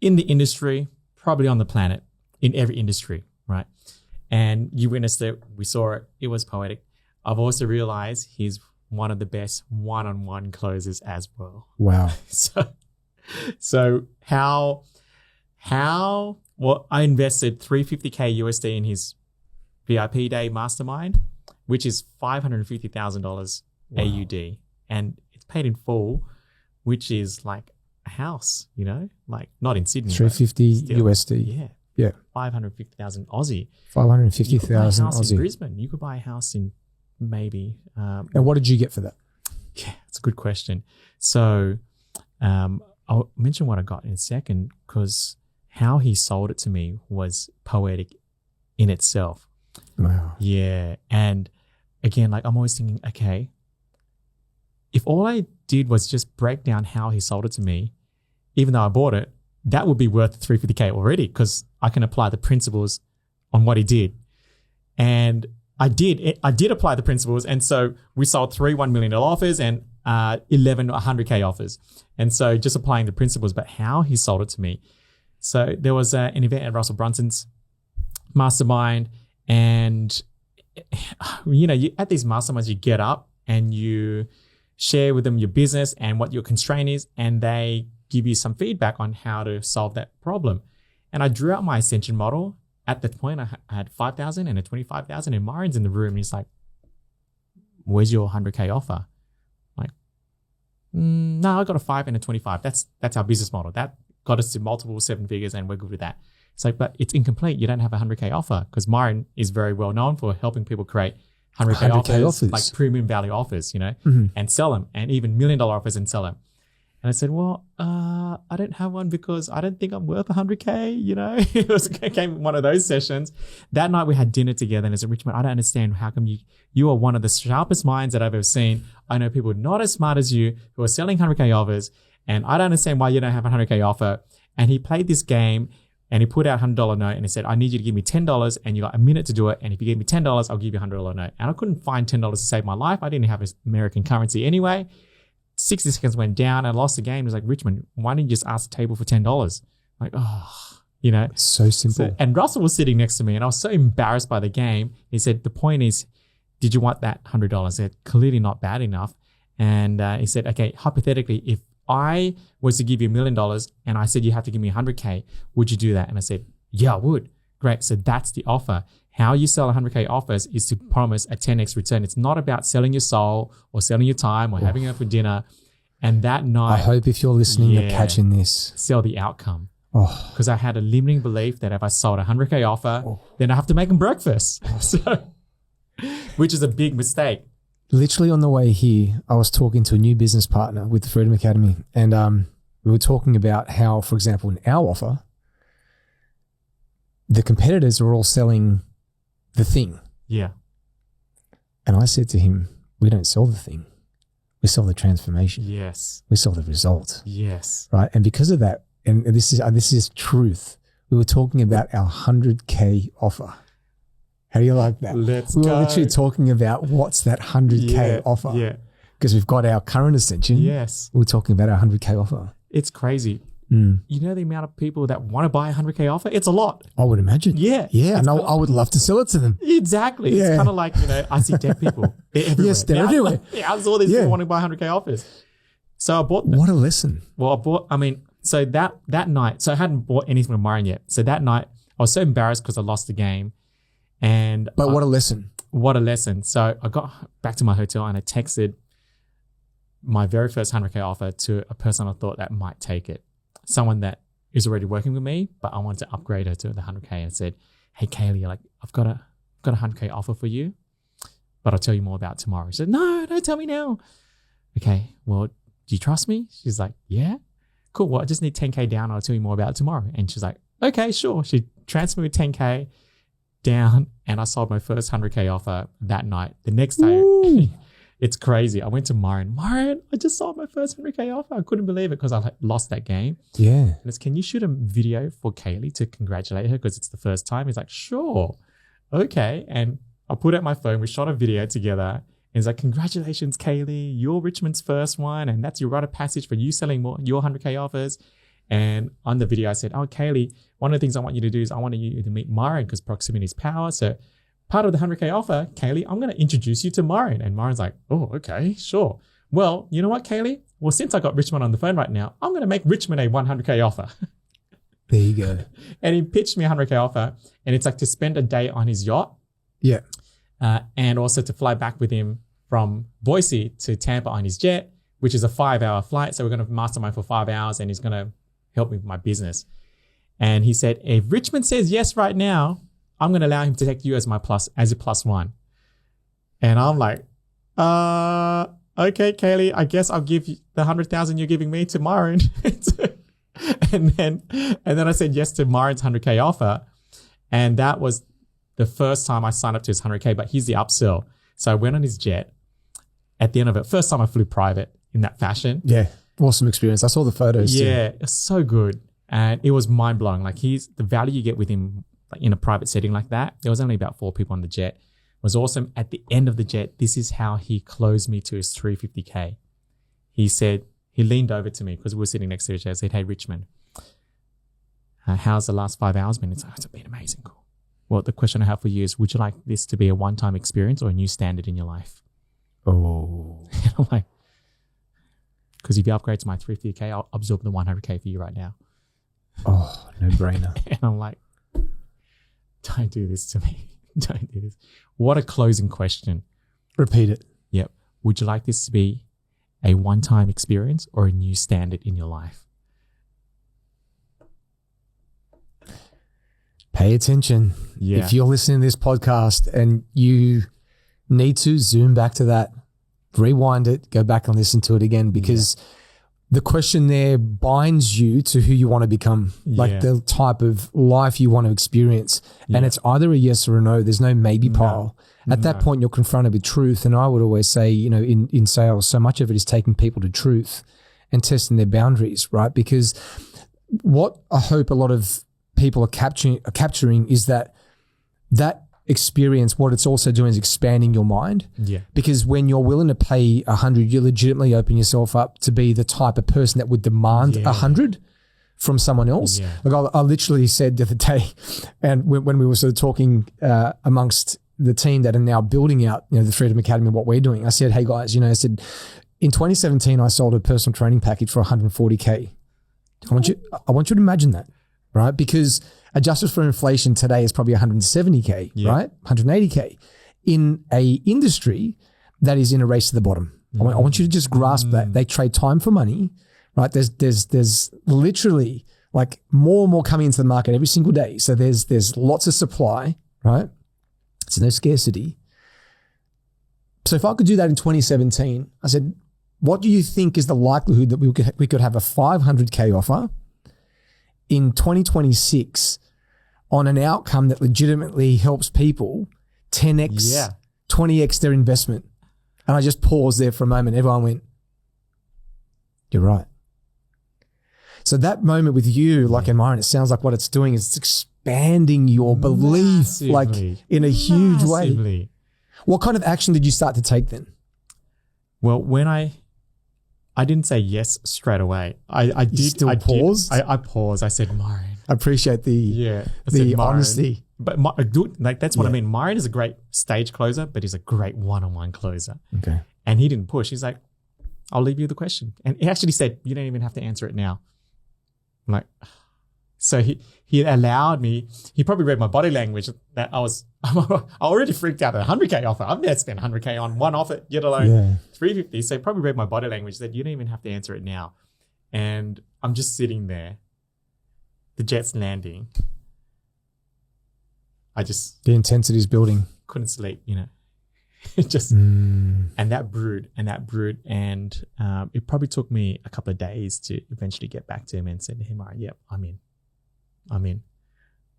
in the industry, probably on the planet, in every industry, right? And you witnessed it. We saw it. It was poetic. I've also realized he's one of the best one-on-one closers as well. Wow. So how well, I invested $350K USD in his VIP Day mastermind, which is $550,000 AUD, and it's paid in full, which is like a house, you know, like not in Sydney. 350 USD. Yeah. 550,000 Aussie. 550,000 Aussie. In Aussie. Brisbane, you could buy a house in maybe. And what did you get for that? Yeah, it's a good question. So I'll mention what I got in a second, because how he sold it to me was poetic in itself. Wow. Yeah. And again, like I'm always thinking, okay, if all I did was just break down how he sold it to me, even though I bought it, that would be worth 350K already, because I can apply the principles on what he did. And I did apply the principles. And so we sold 3 $1 million offers and 11 100K offers. And so just applying the principles, but how he sold it to me. So there was an event at Russell Brunson's mastermind, and you know, at these masterminds, you get up and you share with them your business and what your constraint is, and they give you some feedback on how to solve that problem. And I drew out my ascension model. At that point, I had 5,000 and a 25,000, and Myron's in the room, and he's like, "Where's your 100K offer?" I'm like, no, I got a 5 and a 25. That's our business model. That got us to multiple 7 figures, and we're good with that. It's like, but it's incomplete. You don't have a 100K offer, because Myron is very well known for helping people create 100K offers, like premium value offers, you know, and sell them, and even $1 million offers and sell them. And I said, well, I don't have one because I don't think I'm worth 100K, you know. It came one of those sessions. That night we had dinner together, and I said, Richmond, I don't understand, how come you are one of the sharpest minds that I've ever seen. I know people not as smart as you who are selling 100K offers, and I don't understand why you don't have a 100K offer. And he played this game, and he put out a $100 note, and he said, I need you to give me $10, and you got a minute to do it. And if you give me $10, I'll give you a $100 note. And I couldn't find $10 to save my life. I didn't have American currency anyway. 60 seconds went down, and I lost the game. It was like, Richmond, why didn't you just ask the table for $10? Like, you know. So simple. And Russell was sitting next to me, and I was so embarrassed by the game. He said, the point is, did you want that $100? I said, clearly not bad enough. And he said, okay, hypothetically, if I was to give you $1 million and I said you have to give me 100K, would you do that? And I said, yeah, I would. Great. So that's the offer. How you sell 100K offers is to promise a 10x return. It's not about selling your soul or selling your time or having it for dinner. And that night, I hope if you're listening, you're catching this. Sell the outcome. Because I had a limiting belief that if I sold a 100K offer, then I have to make them breakfast. So, which is a big mistake. Literally on the way here, I was talking to a new business partner with the Freedom Academy, and we were talking about how, for example, in our offer, the competitors are all selling the thing. Yeah. And I said to him, we don't sell the thing. We sell the transformation. Yes. We sell the result. Yes. Right. And because of that, and this is truth, we were talking about our 100K offer. How do you like that? Let's we were go. literally talking about what's that 100K offer. Yeah. Because we've got our current ascension. Yes. We're talking about our 100K offer. It's crazy. Mm. You know the amount of people that want to buy a 100K offer? It's a lot. I would imagine. Yeah. Yeah. And I would love to sell it to them. Exactly. Yeah. It's kind of like, I see dead people. They're everywhere. Yes, they're everywhere. Yeah, I saw these people wanting to buy 100K offers. So I bought them. What a lesson. Well, so that night, so I hadn't bought anything from Myron yet. So that night, I was so embarrassed because I lost the game. But what a lesson. What a lesson. So I got back to my hotel and I texted my very first 100K offer to a person I thought that might take it. Someone that is already working with me, but I wanted to upgrade her to the 100K and said, hey, Kaylee, I've got a 100K offer for you, but I'll tell you more about it tomorrow. She said, no, don't tell me now. Okay, well, do you trust me? She's like, yeah. Cool, well, I just need 10K down. I'll tell you more about it tomorrow. And she's like, okay, sure. She transferred me 10K down and I sold my first 100K offer that night. The next day, it's crazy. I went to Myron, I just sold my first 100K offer. I couldn't believe it because I lost that game. Yeah. And it's, can you shoot a video for Kaylee to congratulate her because it's the first time? He's like, sure. Okay. And I put out my phone. We shot a video together. And he's like, congratulations, Kaylee. You're Richmond's first one. And that's your rite of passage for you selling more your 100K offers. And on the video, I said, oh, Kaylee, one of the things I want you to do is I want you to meet Myron because proximity is power. So part of the 100K offer, Kaylee, I'm going to introduce you to Myron. And Myron's like, oh, okay, sure. Well, you know what, Kaylee? Well, since I got Richmond on the phone right now, I'm going to make Richmond a 100K offer. There you go. And he pitched me a 100K offer. And it's like to spend a day on his yacht. Yeah. And also to fly back with him from Boise to Tampa on his jet, which is a 5-hour flight. So we're going to mastermind for 5 hours and he's going to help me with my business. And he said, if Richmond says yes right now, I'm going to allow him to take you as a plus one. And I'm like, okay, Kaylee, I guess I'll give you the 100,000 you're giving me to Myron. and then I said yes to Myron's 100K offer. And that was the first time I signed up to his 100K, but here's the upsell. So I went on his jet. At the end of it, first time I flew private in that fashion. Yeah. Awesome experience. I saw the photos. Yeah, it's so good. And it was mind blowing. Like the value you get with him like in a private setting like that. There was only about 4 people on the jet. It was awesome. At the end of the jet, this is how he closed me to his 350K. He said, he leaned over to me because we were sitting next to each other. I said, hey, Richmond, how's the last 5 hours been? It's been amazing. Cool. Well, the question I have for you is, would you like this to be a one-time experience or a new standard in your life? Oh. And I'm like, because if you upgrade to my 350K, I'll absorb the 100K for you right now. Oh, no brainer. And I'm like, don't do this to me. Don't do this. What a closing question. Repeat it. Yep. Would you like this to be a one-time experience or a new standard in your life? Pay attention. Yeah. If you're listening to this podcast and you need to zoom back to that, rewind it, go back and listen to it again, because the question there binds you to who you want to become, like the type of life you want to experience. And it's either a yes or a no. There's no maybe pile. At that point, you're confronted with truth. And I would always say, in sales, so much of it is taking people to truth and testing their boundaries, right? Because what I hope a lot of people are capturing is that experience, what it's also doing is expanding your mind. Yeah. Because when you're willing to pay 100, you legitimately open yourself up to be the type of person that would demand 100 from someone else. Yeah. Like I literally said the other day, and when we were sort of talking amongst the team that are now building out, the Freedom Academy, what we're doing, I said, hey guys, I said, in 2017, I sold a personal training package for 140K. I want you to imagine that, right? Because adjusted for inflation today is probably 170K, right? 180K in a industry that is in a race to the bottom. I want you to just grasp that. They trade time for money, right? There's literally like more and more coming into the market every single day. So there's lots of supply, right? It's no scarcity. So if I could do that in 2017, I said, what do you think is the likelihood that we could have a 500K offer in 2026 on an outcome that legitimately helps people 10x, 20x their investment? And I just paused there for a moment. Everyone went, you're right. So that moment with you, like in Myron, it sounds like what it's doing is it's expanding your belief like in a huge way. Massively. What kind of action did you start to take then? Well, when I didn't say yes straight away. I did. I paused? I paused. I said, Myron. I appreciate the Myron. honesty. But that's what I mean. Myron is a great stage closer, but he's a great one-on-one closer. Okay. And he didn't push. He's like, I'll leave you the question. And he actually said, you don't even have to answer it now. I'm like, so he allowed me. He probably read my body language that I already freaked out at a 100K offer. I've never spent 100K on one offer, yet alone 350. So he probably read my body language that you don't even have to answer it now. And I'm just sitting there. The jet's landing. The intensity is building. Couldn't sleep, It just and that brewed. And it probably took me a couple of days to eventually get back to him and said to him, all right, yep, I'm in.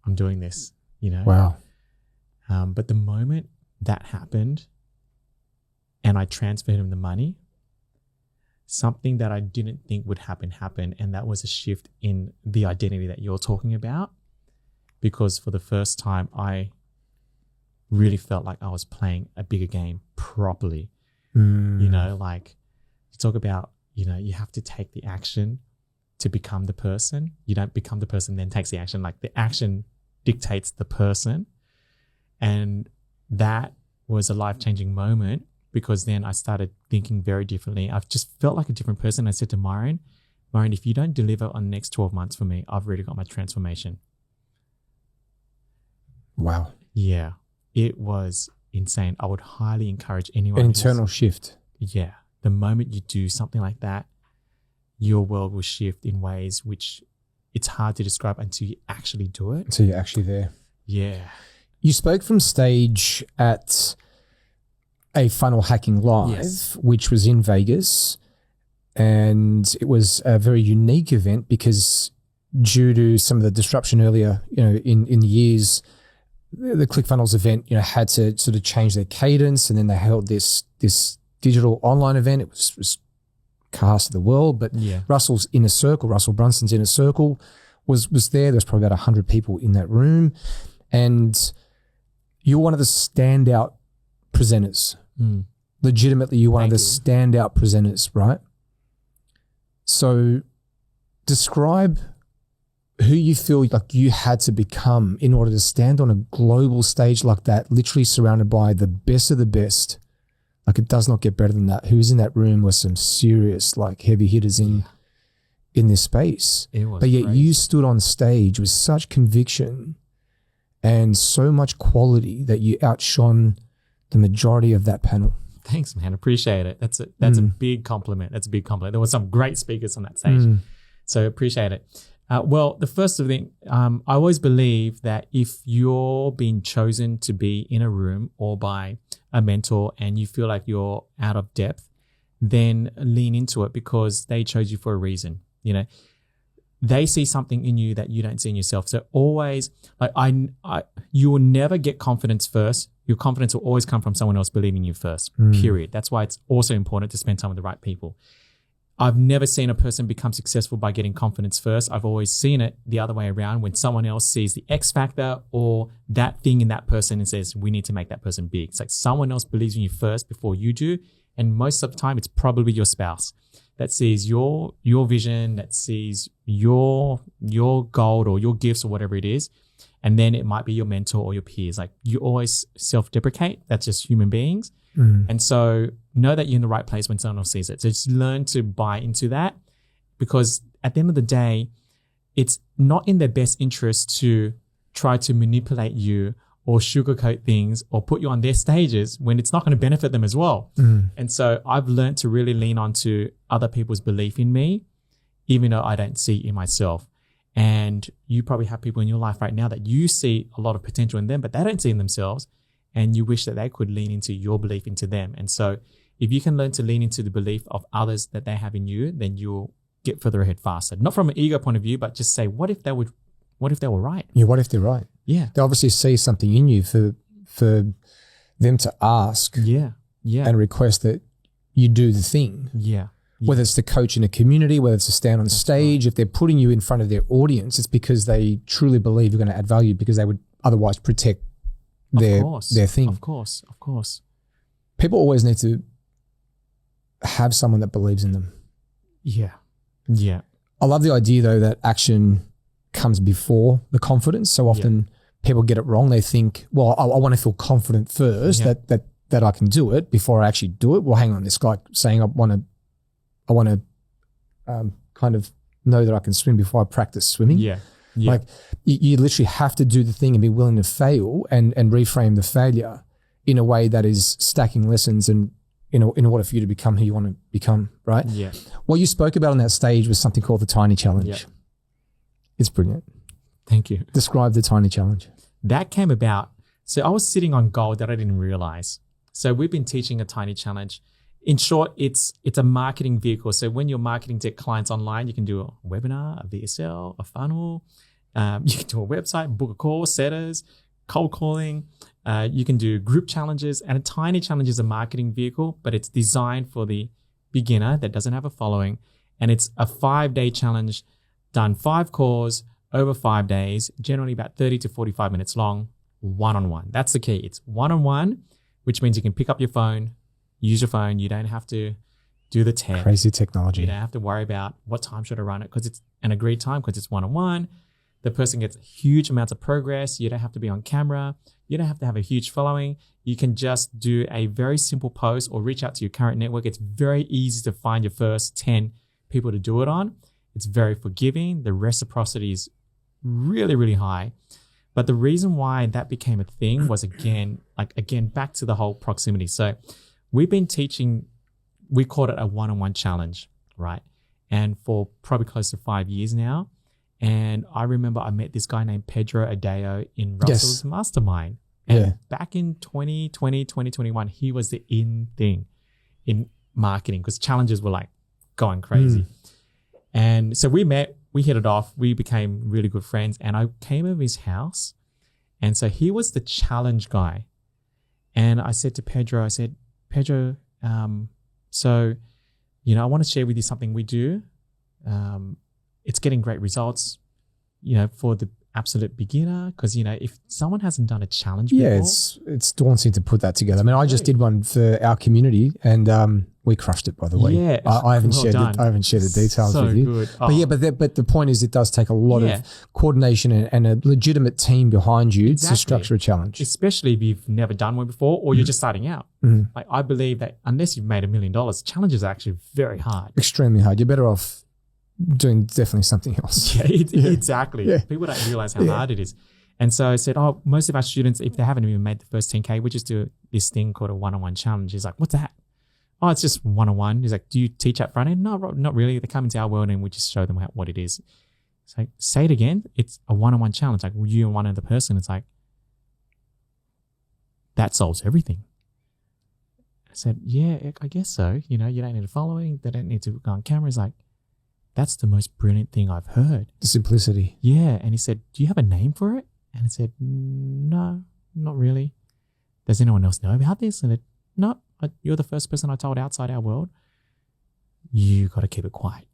I'm doing this, Wow. But the moment that happened and I transferred him the money, something that I didn't think would happen happened. And that was a shift in the identity that you're talking about. Because for the first time, I really felt like I was playing a bigger game properly. Like you talk about, you have to take the action to become the person. You don't become the person, then takes the action. Like the action dictates the person. And that was a life-changing moment because then I started thinking very differently. I've just felt like a different person. I said to Myron, if you don't deliver on the next 12 months for me, I've already got my transformation. Wow. Yeah, it was insane. I would highly encourage anyone. An internal shift. Yeah. The moment you do something like that, your world will shift in ways which it's hard to describe until you actually do it. Until you're actually there. Yeah. You spoke from stage at a Funnel Hacking Live, which was in Vegas. And it was a very unique event because due to some of the disruption earlier, in the years, the ClickFunnels event, had to sort of change their cadence, and then they held this digital online event. It was cast of the world, but Russell's inner circle, Russell Brunson's inner circle was there. There was probably about 100 people in that room, and you're one of the standout presenters. Legitimately, you're one of the standout presenters, right? So describe who you feel like you had to become in order to stand on a global stage like that, literally surrounded by the best of the best. Like it does not get better than that. Who was in that room was some serious like heavy hitters in this space. But yet crazy. You stood on stage with such conviction and so much quality that you outshone the majority of that panel. Thanks, man. Appreciate it. That's a big compliment. That's a big compliment. There were some great speakers on that stage. So appreciate it. Well, the first thing, I always believe that if you're being chosen to be in a room or by a mentor and you feel like you're out of depth, then lean into it because they chose you for a reason. They see something in you that you don't see in yourself. So always, you will never get confidence first. Your confidence will always come from someone else believing in you first, period. That's why it's also important to spend time with the right people. I've never seen a person become successful by getting confidence first. I've always seen it the other way around when someone else sees the X factor or that thing in that person and says, we need to make that person big. It's like someone else believes in you first before you do. And most of the time, it's probably your spouse that sees your vision, that sees your goal or your gifts or whatever it is. And then it might be your mentor or your peers. Like you always self-deprecate. That's just human beings. And so know that you're in the right place when someone else sees it. So just learn to buy into that because at the end of the day, it's not in their best interest to try to manipulate you or sugarcoat things or put you on their stages when it's not going to benefit them as well. And so I've learned to really lean onto other people's belief in me, even though I don't see it in myself. And you probably have people in your life right now that you see a lot of potential in them, but they don't see in themselves. And you wish that they could lean into your belief into them. And so if you can learn to lean into the belief of others that they have in you, then you'll get further ahead faster. Not from an ego point of view, but just say, what if they were right? Yeah, what if they're right? Yeah. They obviously see something in you for them to ask and request that you do the thing. Yeah. Whether it's to coach in a community, whether it's to stand on stage, if they're putting you in front of their audience, it's because they truly believe you're going to add value, because they would otherwise protect their thing. Of course. People always need to have someone that believes in them. Yeah. I love the idea though that action comes before the confidence. So often people get it wrong. They think, well, I want to feel confident first that I can do it before I actually do it. Well, hang on, it's like saying I want to kind of know that I can swim before I practice swimming. Yeah. Like you literally have to do the thing and be willing to fail and reframe the failure in a way that is stacking lessons and in order for you to become who you want to become, right? Yeah. What you spoke about on that stage was something called the Tiny Challenge. Yeah. It's brilliant. Thank you. Describe the Tiny Challenge. That came about. So I was sitting on gold that I didn't realize. So we've been teaching a Tiny Challenge. In short, it's a marketing vehicle. So when you're marketing to clients online, you can do a webinar, a VSL, a funnel. You can do a website, book a call, setters, cold calling. You can do group challenges. And a Tiny Challenge is a marketing vehicle, but it's designed for the beginner that doesn't have a following. And it's a 5-day challenge, done 5 calls over 5 days, generally about 30 to 45 minutes long, one-on-one. That's the key. It's one-on-one, which means you can pick up your phone, use your phone. You don't have to do the tech. Crazy technology. You don't have to worry about what time should I run it, because it's an agreed time, because it's one-on-one. The person gets huge amounts of progress. You don't have to be on camera. You don't have to have a huge following. You can just do a very simple post or reach out to your current network. It's very easy to find your first 10 people to do it on. It's very forgiving. The reciprocity is really, really high. But the reason why that became a thing was, again, back to the whole proximity. So we've been teaching, we called it a one-on-one challenge, right? And for probably close to 5 years now. And I remember I met this guy named Pedro Adeo in Russell's mastermind. And back in 2020, 2021, he was the in thing in marketing, because challenges were like going crazy. And so we met, we hit it off, we became really good friends, and I came over his house. And so he was the challenge guy. And I said to Pedro, Pedro, so, I want to share with you something we do. It's getting great results, for the absolute beginner, because, if someone hasn't done a challenge before. It's daunting to put that together. I mean, I just did one for our community, and we crushed it, by the way. Yeah, I haven't shared the details with you. Good. But the point is, it does take a lot of coordination and a legitimate team behind you to structure a challenge. Especially if you've never done one before, or you're just starting out. Like, I believe that unless you've made $1 million, challenges are actually very hard. Extremely hard. You're better off doing definitely something else. Exactly. Yeah. People don't realize how hard it is. And so I said, most of our students, if they haven't even made the first 10K, we just do this thing called a one-on-one challenge. He's like, what's that? Oh, it's just one-on-one. He's like, do you teach at front end? No, not really. They come into our world and we just show them what it is. It's like, say it again. It's a one-on-one challenge. Like, you and one other person. It's like, that solves everything. I said, yeah, I guess so. You don't need a following. They don't need to go on camera. It's like, that's the most brilliant thing I've heard. The simplicity. Yeah. And he said, do you have a name for it? And I said, no, not really. Does anyone else know about this? And no, you're the first person I told outside our world. You got to keep it quiet.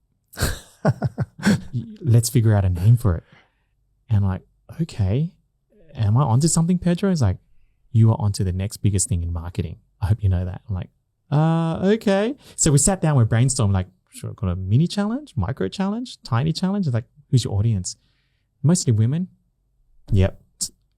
Let's figure out a name for it. And I'm like, okay, am I onto something, Pedro? He's like, you are onto the next biggest thing in marketing. I hope you know that. I'm like, okay. So we sat down, we brainstormed, like, should I call it a mini challenge, micro challenge, tiny challenge? It's like, who's your audience? Mostly women. Yep.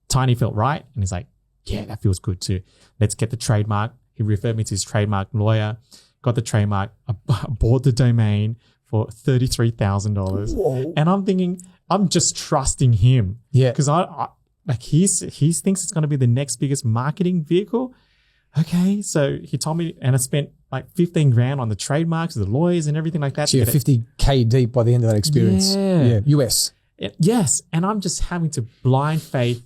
Tiny felt right. And he's like, yeah, that feels good too. Let's get the trademark. He referred me to his trademark lawyer, got the trademark, I bought the domain for $33,000. Whoa. And I'm thinking, I'm just trusting him. Yeah. Because I he thinks it's going to be the next biggest marketing vehicle. Okay. So he told me, and I spent like 15 grand on the trademarks, the lawyers and everything like that. So you're 50K deep by the end of that experience. Yeah. US. Yes. And I'm just having to blind faith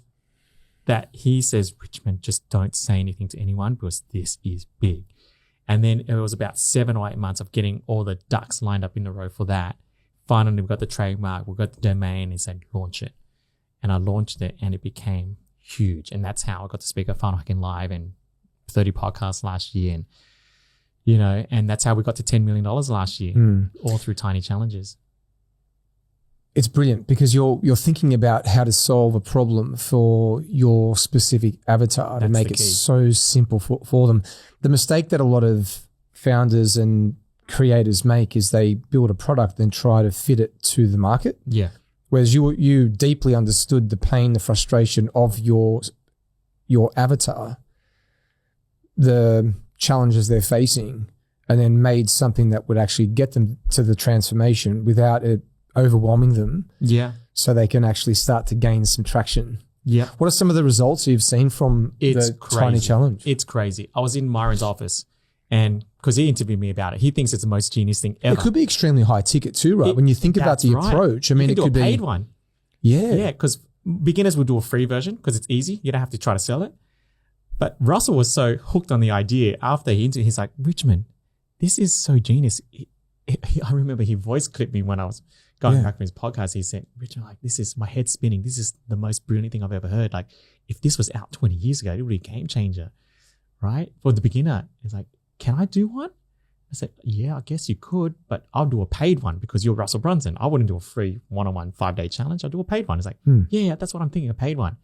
that he says, Richmond, just don't say anything to anyone because this is big. And then it was about 7 or 8 months of getting all the ducks lined up in a row for that. Finally, we got the trademark, we got the domain. He said, launch it. And I launched it and it became huge. And that's how I got to speak at Funnel Hacking Live and 30 podcasts last year. And you know, and that's how we got to $10 million last year, all through tiny challenges. It's brilliant because you're thinking about how to solve a problem for your specific avatar to make it so simple for them. The mistake that a lot of founders and creators make is they build a product and try to fit it to the market. Yeah. Whereas you deeply understood the pain, the frustration of your avatar, the challenges they're facing, and then made something that would actually get them to the transformation without it overwhelming them. Yeah. So they can actually start to gain some traction. Yeah. What are some of the results you've seen from the Tiny Challenge? It's crazy. I was in Myron's office, and because he interviewed me about it, he thinks it's the most genius thing ever. It could be extremely high ticket too, right? When you think about the approach, I mean, it could be a paid one. Yeah. Yeah, because beginners will do a free version because it's easy. You don't have to try to sell it. But Russell was so hooked on the idea after he interviewed, he's like, Richmond, this is so genius. I remember he voice clipped me when I was going back from his podcast. He said, Richard, like, this is my head spinning. This is the most brilliant thing I've ever heard. Like, if this was out 20 years ago, it would be a game changer, right? For the beginner, he's like, can I do one? I said, yeah, I guess you could, but I'll do a paid one because you're Russell Brunson. I wouldn't do a free one-on-one 5-day challenge. I'll do a paid one. He's like, yeah, that's what I'm thinking, a paid one.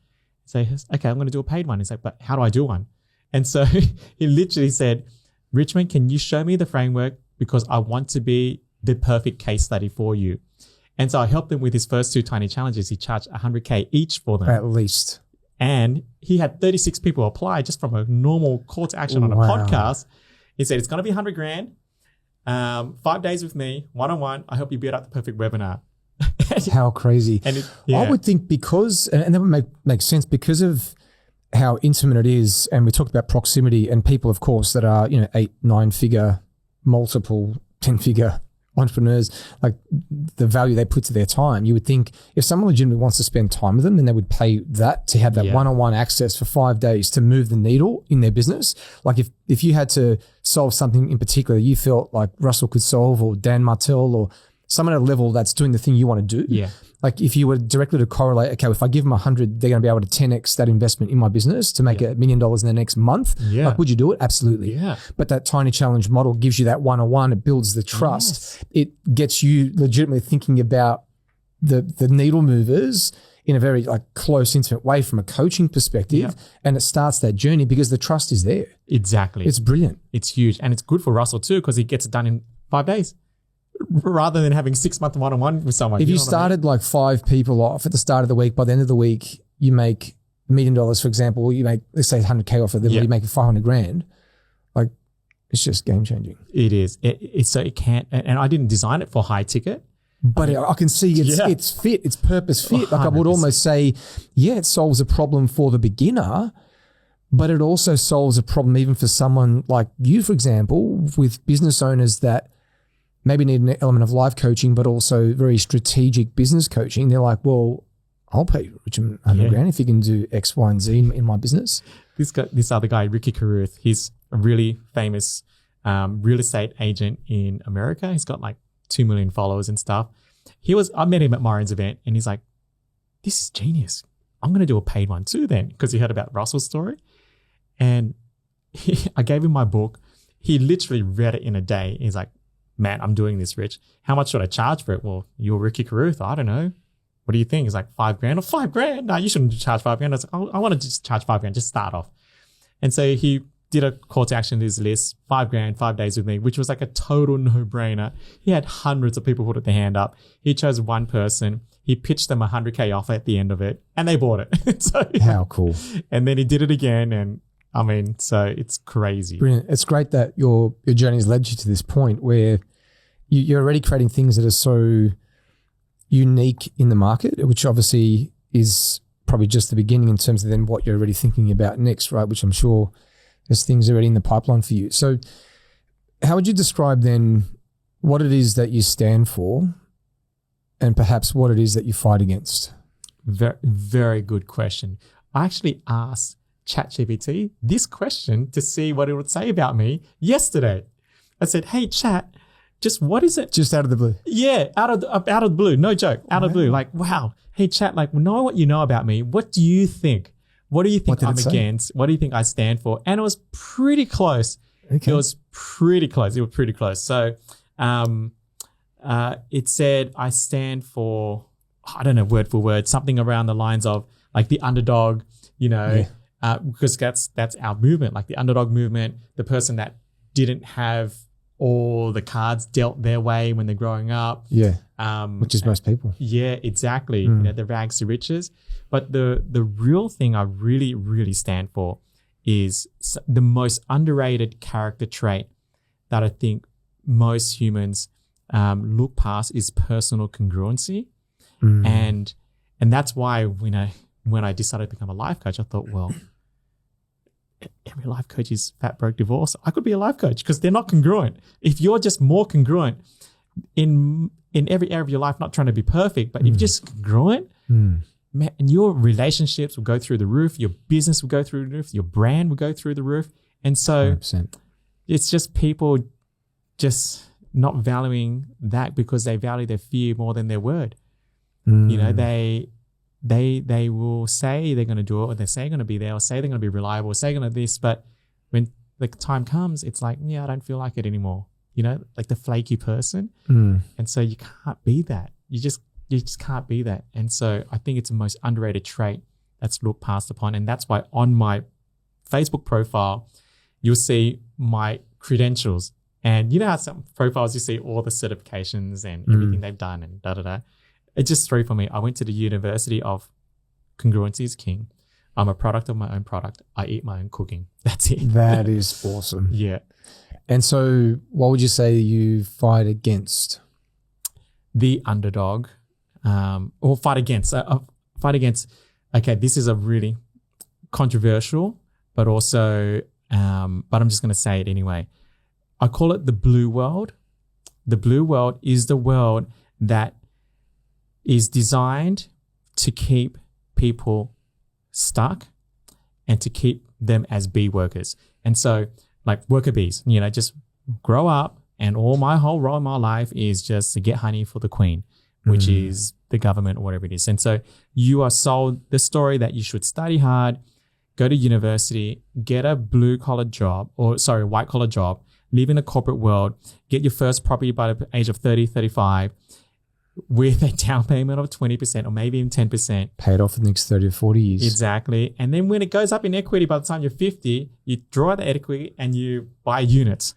So, okay, I'm going to do a paid one. He's like, but how do I do one? And so he literally said, Richmond, can you show me the framework? Because I want to be the perfect case study for you. And so I helped him with his first 2 tiny challenges. He charged $100K each for them. At least. And he had 36 people apply just from a normal call to action on a podcast. He said, it's going to be $100,000, 5 days with me, one-on-one. I help you build out the perfect webinar. How crazy. And I would think because, and that would make sense because of how intimate it is. And we talked about proximity and people, of course, that are, 8, 9 figure, multiple 10-figure entrepreneurs, like the value they put to their time. You would think if someone legitimately wants to spend time with them, then they would pay that to have that one-on-one access for 5 days to move the needle in their business. Like if you had to solve something in particular you felt like Russell could solve, or Dan Martell, or someone at a level that's doing the thing you want to do. Yeah. Like if you were directly to correlate, okay, if I give them 100, they're going to be able to 10x that investment in my business to make $1 million in the next month. Yeah. Like, would you do it? Absolutely. Yeah. But that tiny challenge model gives you that one-on-one. It builds the trust. Yes. It gets you legitimately thinking about the needle movers in a very close, intimate way from a coaching perspective. Yeah. And it starts that journey because the trust is there. Exactly. It's brilliant. It's huge. And it's good for Russell too, because he gets it done in 5 days. Rather than having 6-month one-on-one with someone. If you started 5 people off at the start of the week, by the end of the week, you make $1 million, for example, you make, let's say $100K off of them, you make $500,000. It's just game changing. It is. It's so it can't, and I didn't design it for high ticket. But I can see it's fit, it's purpose fit. 100%. I would almost say, it solves a problem for the beginner, but it also solves a problem even for someone like you, for example, with business owners that maybe need an element of life coaching, but also very strategic business coaching. They're like, well, I'll pay Richmond $100,000 if you can do X, Y, and Z in my business. This other guy, Ricky Carruth, he's a really famous real estate agent in America. He's got 2 million followers and stuff. I met him at Myron's event, and he's like, this is genius. I'm going to do a paid one too then, because he heard about Russell's story. And I gave him my book. He literally read it in a day. He's like, man, I'm doing this, Rich. How much should I charge for it? Well, you're Ricky Carruth. I don't know. What do you think? He's like, $5,000 or $5,000? No, you shouldn't charge $5,000. I was like, I want to just charge $5,000. Just start off. And so he did a call to action to his list, $5,000, 5 days with me, which was a total no-brainer. He had hundreds of people put their hand up. He chose one person. He pitched them $100K offer at the end of it, and they bought it. So, how cool. And then he did it again, and so it's crazy. Brilliant. It's great that your journey has led you to this point where you're already creating things that are so unique in the market, which obviously is probably just the beginning in terms of then what you're already thinking about next, right? Which I'm sure there's things already in the pipeline for you. So how would you describe then what it is that you stand for and perhaps what it is that you fight against? Very, very good question. I actually asked ChatGPT this question to see what it would say about me yesterday. I said, hey, Chat, just what is it? Just out of the blue. Yeah, out of the blue. No joke. Out of the blue. Wow. Hey, Chat, know what you know about me. What do you think? What do you think I'm against? What do you think I stand for? And it was pretty close. Okay. It was pretty close. It was pretty close. So it said, I stand for, I don't know, word for word, something around the lines of like the underdog, you know, because that's our movement, like the underdog movement, the person that didn't have all the cards dealt their way when they're growing up. Yeah. Which is most people. Yeah, exactly. You know, the rags to riches. But the real thing I really, really stand for is the most underrated character trait that I think most humans look past is personal congruency. And that's why when I decided to become a life coach, I thought, well, every life coach is fat, broke, divorced. I could be a life coach because they're not congruent. If you're just more congruent in every area of your life, not trying to be perfect, but if you're just congruent, man, and your relationships will go through the roof, your business will go through the roof, your brand will go through the roof. And so 100%. it's just people just not valuing that because they value their fear more than their word. You know, they will say they're going to do it, or they say they're going to be there, or say they're going to be reliable, or say they're going to this, but when the time comes, it's like, yeah, I don't feel like it anymore. You know, like the flaky person. And so you can't be that. You just can't be that. And so I think it's the most underrated trait that's looked past upon. And that's why on my Facebook profile, you'll see my credentials. And you know how some profiles you see all the certifications and everything they've done and da-da-da. It's just true for me. I went to the University of Congruency is King. I'm a product of my own product. I eat my own cooking. That's it. That is awesome. Yeah. And so what would you say you fight against? The underdog, or fight against. Okay, this is a really controversial, but also, but I'm just going to say it anyway. I call it the blue world. The blue world is the world that is designed to keep people stuck and to keep them as bee workers. And so like worker bees, you know, just grow up and my whole role in my life is just to get honey for the queen, which is the government or whatever it is. And so you are sold the story that you should study hard, go to university, get a white collar job, live in a corporate world, get your first property by the age of 30, 35, with a down payment of 20% or maybe even 10%. Paid off in the next 30 or 40 years. Exactly. And then when it goes up in equity by the time you're 50, you draw the equity and you buy units.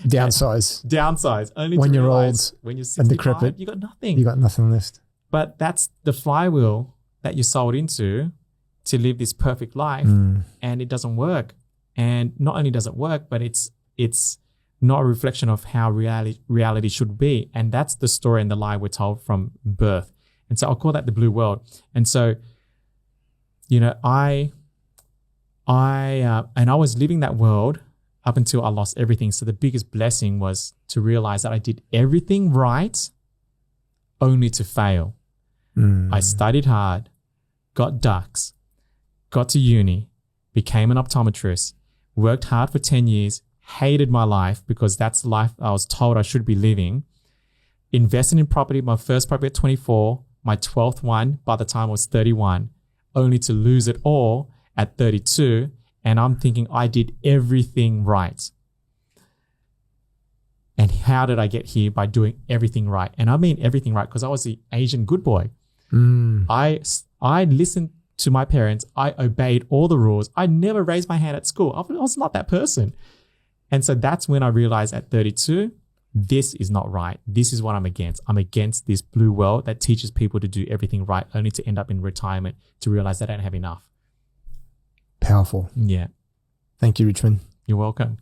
Downsize. Only when you're realize old when you're 65, and decrepit, you got nothing. You got nothing left. But that's the flywheel that you're sold into to live this perfect life, and it doesn't work. And not only does it work, but it's not a reflection of how reality should be. And that's the story and the lie we're told from birth. And so I'll call that the blue world. And so, you know, I was living that world up until I lost everything. So the biggest blessing was to realize that I did everything right only to fail. I studied hard, got ducks, got to uni, became an optometrist, worked hard for 10 years, hated my life because that's the life I was told I should be living. Invested in property, my first property at 24, my 12th one by the time I was 31, only to lose it all at 32. And I'm thinking I did everything right. And how did I get here? By doing everything right. And I mean everything right because I was the Asian good boy. I listened to my parents. I obeyed all the rules. I never raised my hand at school. I was not that person. And so that's when I realized at 32, this is not right. This is what I'm against. I'm against this blue world that teaches people to do everything right, only to end up in retirement to realize they don't have enough. Powerful. Yeah. Thank you, Richmond. You're welcome.